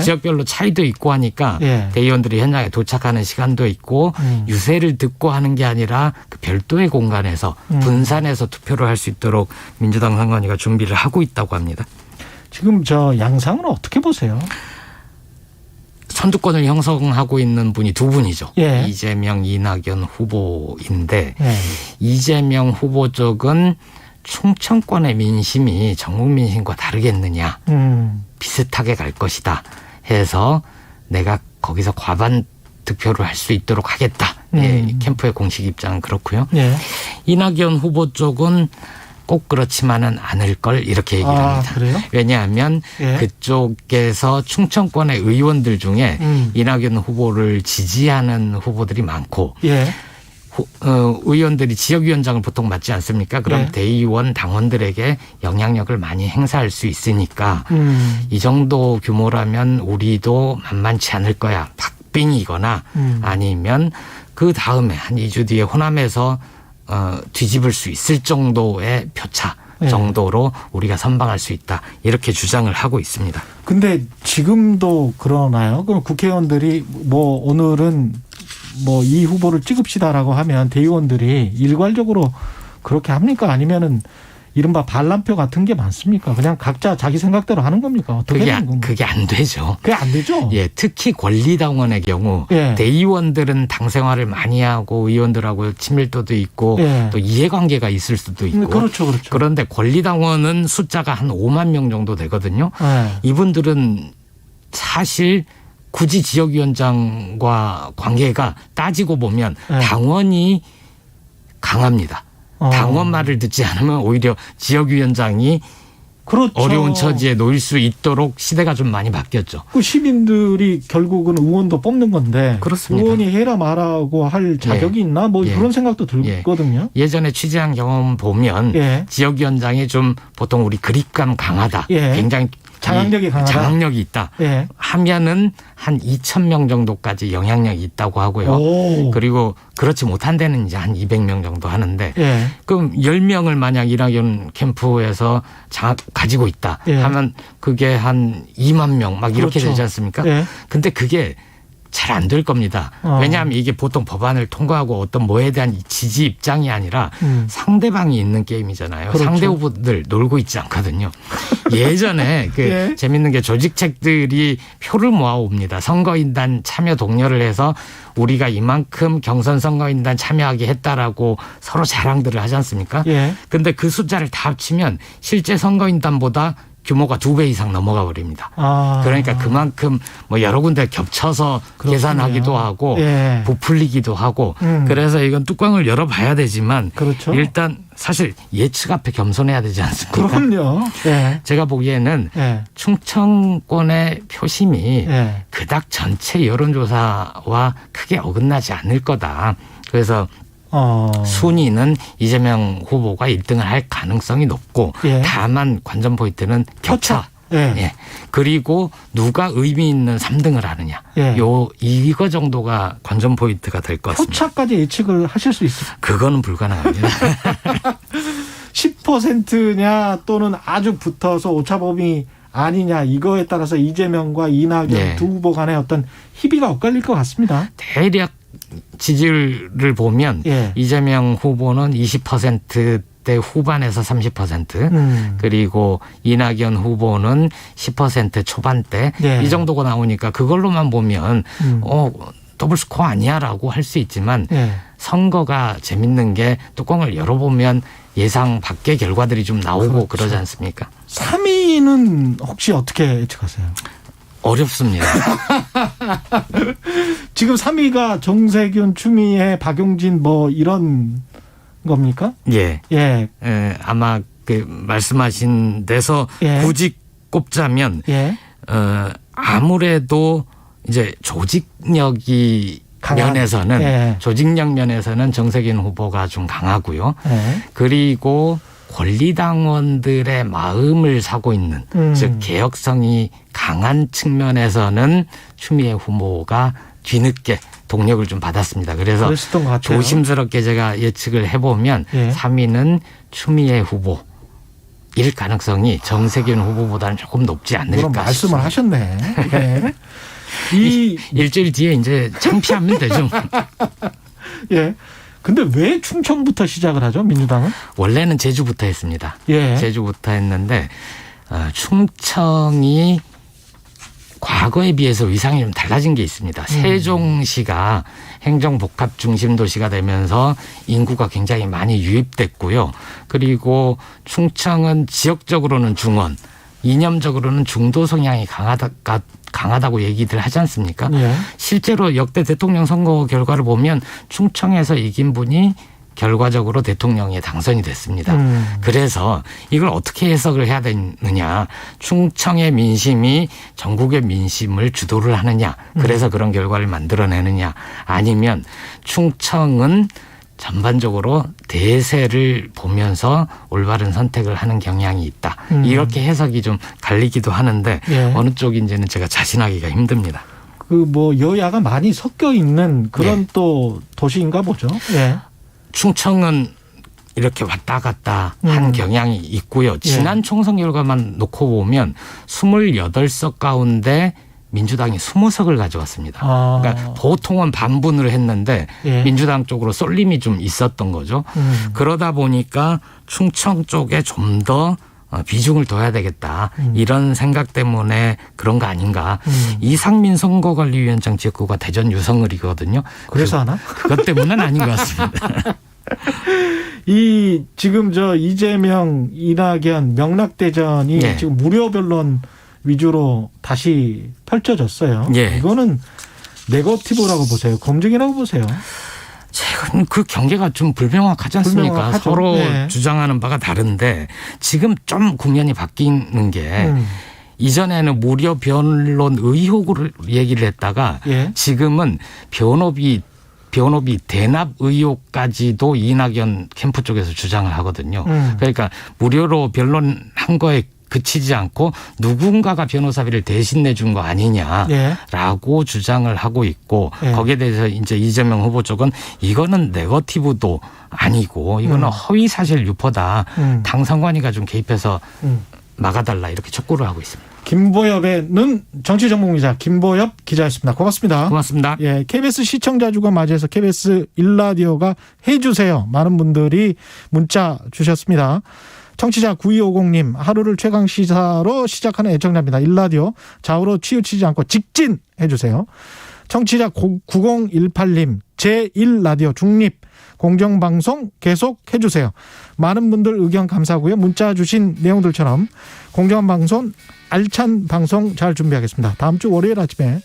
지역별로 차이도 있고 하니까 대의원들이 현장에 도착하는 시간도 있고 유세를 듣고 하는 게 아니라 그 별도의 공간에서 분산해서 투표를 할 수 있도록 민주당 선관위가 준비를 하고 있다고 합니다. 지금 저 양상은 어떻게 보세요? 선두권을 형성하고 있는 분이 두 분이죠. 예. 이재명, 이낙연 후보인데 이재명 후보 쪽은 충청권의 민심이 전국 민심과 다르겠느냐. 비슷하게 갈 것이다 해서 내가 거기서 과반 득표를 할 수 있도록 하겠다. 예, 캠프의 공식 입장은 그렇고요. 예. 이낙연 후보 쪽은 꼭 그렇지만은 않을 걸 이렇게 얘기를 합니다. 그래요? 왜냐하면 예. 그쪽에서 충청권의 의원들 중에 이낙연 후보를 지지하는 후보들이 많고 예. 의원들이 지역위원장을 보통 맡지 않습니까? 그럼 예. 대의원 당원들에게 영향력을 많이 행사할 수 있으니까 이 정도 규모라면 우리도 만만치 않을 거야. 박빙이거나 아니면 그 다음에 한 2주 뒤에 호남에서 뒤집을 수 있을 정도의 표차 정도로 우리가 선방할 수 있다. 이렇게 주장을 하고 있습니다. 근데 지금도 그러나요? 그럼 국회의원들이 뭐 오늘은 뭐 이 후보를 찍읍시다라고 하면 대의원들이 일괄적으로 그렇게 합니까? 아니면은 이른바 반란표 같은 게 많습니까? 그냥 각자 자기 생각대로 하는 겁니까? 어떻게 되는 겁니까? 그게 안 되죠. 그게 안 되죠? 예, 특히 권리당원의 경우 예. 대의원들은 당 생활을 많이 하고 의원들하고 친밀도도 있고 예. 또 이해관계가 있을 수도 있고 그렇죠, 그렇죠. 그런데 권리당원은 숫자가 한 5만 명 정도 되거든요. 예. 이분들은 사실 굳이 지역위원장과 관계가 따지고 보면 예. 당원이 강합니다. 당원 말을 듣지 않으면 오히려 지역위원장이 그렇죠. 어려운 처지에 놓일 수 있도록 시대가 좀 많이 바뀌었죠. 그 시민들이 결국은 의원도 뽑는 건데 그렇습니다. 의원이 해라 말하고 할 자격이 있나 뭐 그런 생각도 들거든요. 예전에 취재한 경험 보면 지역위원장이 좀 보통 우리 그립감 강하다. 굉장히 장악력이 강하다. 장악력이 있다. 하면은 한 2,000명 정도까지 영향력이 있다고 하고요. 오. 그리고 그렇지 못한 데는 이제 한 200명 정도 하는데 그럼 10명을 만약 이낙연 캠프에서 가지고 있다 하면 그게 한 2만 명 막 이렇게 그렇죠. 되지 않습니까? 근데 그게 잘 안 될 겁니다. 왜냐하면 이게 보통 법안을 통과하고 어떤 뭐에 대한 지지 입장이 아니라 상대방이 있는 게임이잖아요. 그렇죠. 상대 후보들 놀고 있지 않거든요. 예전에 재밌는 게 조직책들이 표를 모아옵니다. 선거인단 참여 독려를 해서 우리가 이만큼 경선 선거인단 참여하게 했다라고 서로 자랑들을 하지 않습니까? 근데 그 숫자를 다 합치면 실제 선거인단보다 규모가 2배 이상 넘어가 버립니다. 그러니까 그만큼 뭐 여러 군데 겹쳐서 그렇군요. 계산하기도 하고 부풀리기도 하고 그래서 이건 뚜껑을 열어봐야 되지만 그렇죠. 일단 사실 예측 앞에 겸손해야 되지 않습니까? 그럼요. 제가 보기에는 충청권의 표심이 그닥 전체 여론조사와 크게 어긋나지 않을 거다. 그래서 순위는 이재명 후보가 1등을 할 가능성이 높고 다만 관전 포인트는 격차. 그리고 누가 의미 있는 3등을 하느냐. 이거 정도가 관전 포인트가 될 것 같습니다. 표차까지 예측을 하실 수 있습니까? 그거는 불가능합니다. 10%냐 또는 아주 붙어서 오차범위 아니냐 이거에 따라서 이재명과 이낙연 두 후보 간의 어떤 희비가 엇갈릴 것 같습니다. 대략 지지율을 보면 이재명 후보는 20%대 후반에서 30% 그리고 이낙연 후보는 10% 초반대 이 정도가 나오니까 그걸로만 보면 더블 스코어 아니야라고 할 수 있지만 선거가 재밌는 게 뚜껑을 열어보면 예상 밖의 결과들이 좀 나오고 그러지 않습니까? 3위는 혹시 어떻게 예측하세요? 어렵습니다. 지금 3위가 정세균, 추미애, 박용진 뭐 이런 겁니까? 아마 그 말씀하신 데서 굳이 꼽자면 아무래도 이제 조직력이 조직력 면에서는 정세균 후보가 좀 강하고요. 그리고 권리당원들의 마음을 사고 있는 즉 개혁성이 강한 측면에서는 추미애 후보가 뒤늦게 동력을 좀 받았습니다. 그래서 조심스럽게 제가 예측을 해보면 3위는 추미애 후보 일 가능성이 정세균 후보보다는 조금 높지 않을까 말씀을 하셨네. 일주일 뒤에 이제 창피하면 되죠. 근데 왜 충청부터 시작을 하죠, 민주당은? 원래는 제주부터 했습니다. 제주부터 했는데 충청이 과거에 비해서 위상이 좀 달라진 게 있습니다. 세종시가 행정복합 중심 도시가 되면서 인구가 굉장히 많이 유입됐고요. 그리고 충청은 지역적으로는 중원, 이념적으로는 중도 성향이 강하다고 얘기들 하지 않습니까? 예. 실제로 역대 대통령 선거 결과를 보면 충청에서 이긴 분이 결과적으로 대통령에 당선이 됐습니다. 그래서 이걸 어떻게 해석을 해야 되느냐. 충청의 민심이 전국의 민심을 주도를 하느냐. 그래서 그런 결과를 만들어내느냐. 아니면 충청은 전반적으로 대세를 보면서 올바른 선택을 하는 경향이 있다. 이렇게 해석이 좀 갈리기도 하는데 예. 어느 쪽인지는 제가 자신하기가 힘듭니다. 그 뭐 여야가 많이 섞여 있는 그런 예. 또 도시인가 보죠. 예. 충청은 이렇게 왔다 갔다 한 경향이 있고요. 지난 총선 결과만 놓고 보면 28석 가운데 민주당이 20석을 가져왔습니다. 그러니까 보통은 반분을 했는데 예. 민주당 쪽으로 쏠림이 좀 있었던 거죠. 그러다 보니까 충청 쪽에 좀 더 비중을 둬야 되겠다. 이런 생각 때문에 그런 거 아닌가. 이상민 선거관리위원장 지역구가 대전 유성을이거든요. 그래서 하나? 그것 때문은 아닌 것 같습니다. 이 지금 저 이재명, 이낙연 명락대전이 예. 지금 무료 변론 위주로 다시 펼쳐졌어요. 예. 이거는 네거티브라고 보세요. 검증이라고 보세요. 최근 그 경계가 좀 불명확하지 않습니까? 불명확하죠. 서로 네. 주장하는 바가 다른데 지금 좀 국면이 바뀌는 게 이전에는 무료 변론 의혹을 얘기를 했다가 예. 지금은 변호비 대납 의혹까지도 이낙연 캠프 쪽에서 주장을 하거든요. 그러니까 무료로 변론한 거에 그치지 않고 누군가가 변호사비를 대신 내준 거 아니냐라고 예. 주장을 하고 있고 예. 거기에 대해서 이제 이재명 후보 쪽은 이거는 네거티브도 아니고 이거는 허위 사실 유포다. 당선관위가 좀 개입해서 막아달라 이렇게 촉구를 하고 있습니다. 김보엽의 정치 전문 기자 김보엽 기자였습니다. 고맙습니다. 고맙습니다. 예, KBS 시청자 주간 맞이해서 KBS 일라디오가 해주세요. 많은 분들이 문자 주셨습니다. 청취자 9250님 하루를 최강시사로 시작하는 애청자입니다. 일라디오 좌우로 치우치지 않고 직진 해주세요. 청취자 9018님 제1라디오 중립 공정방송 계속 해주세요. 많은 분들 의견 감사하고요. 문자 주신 내용들처럼 공정한 방송 알찬 방송 잘 준비하겠습니다. 다음 주 월요일 아침에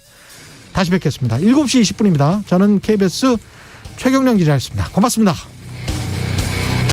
다시 뵙겠습니다. 7시 20분입니다. 저는 KBS 최경련 기자였습니다. 고맙습니다.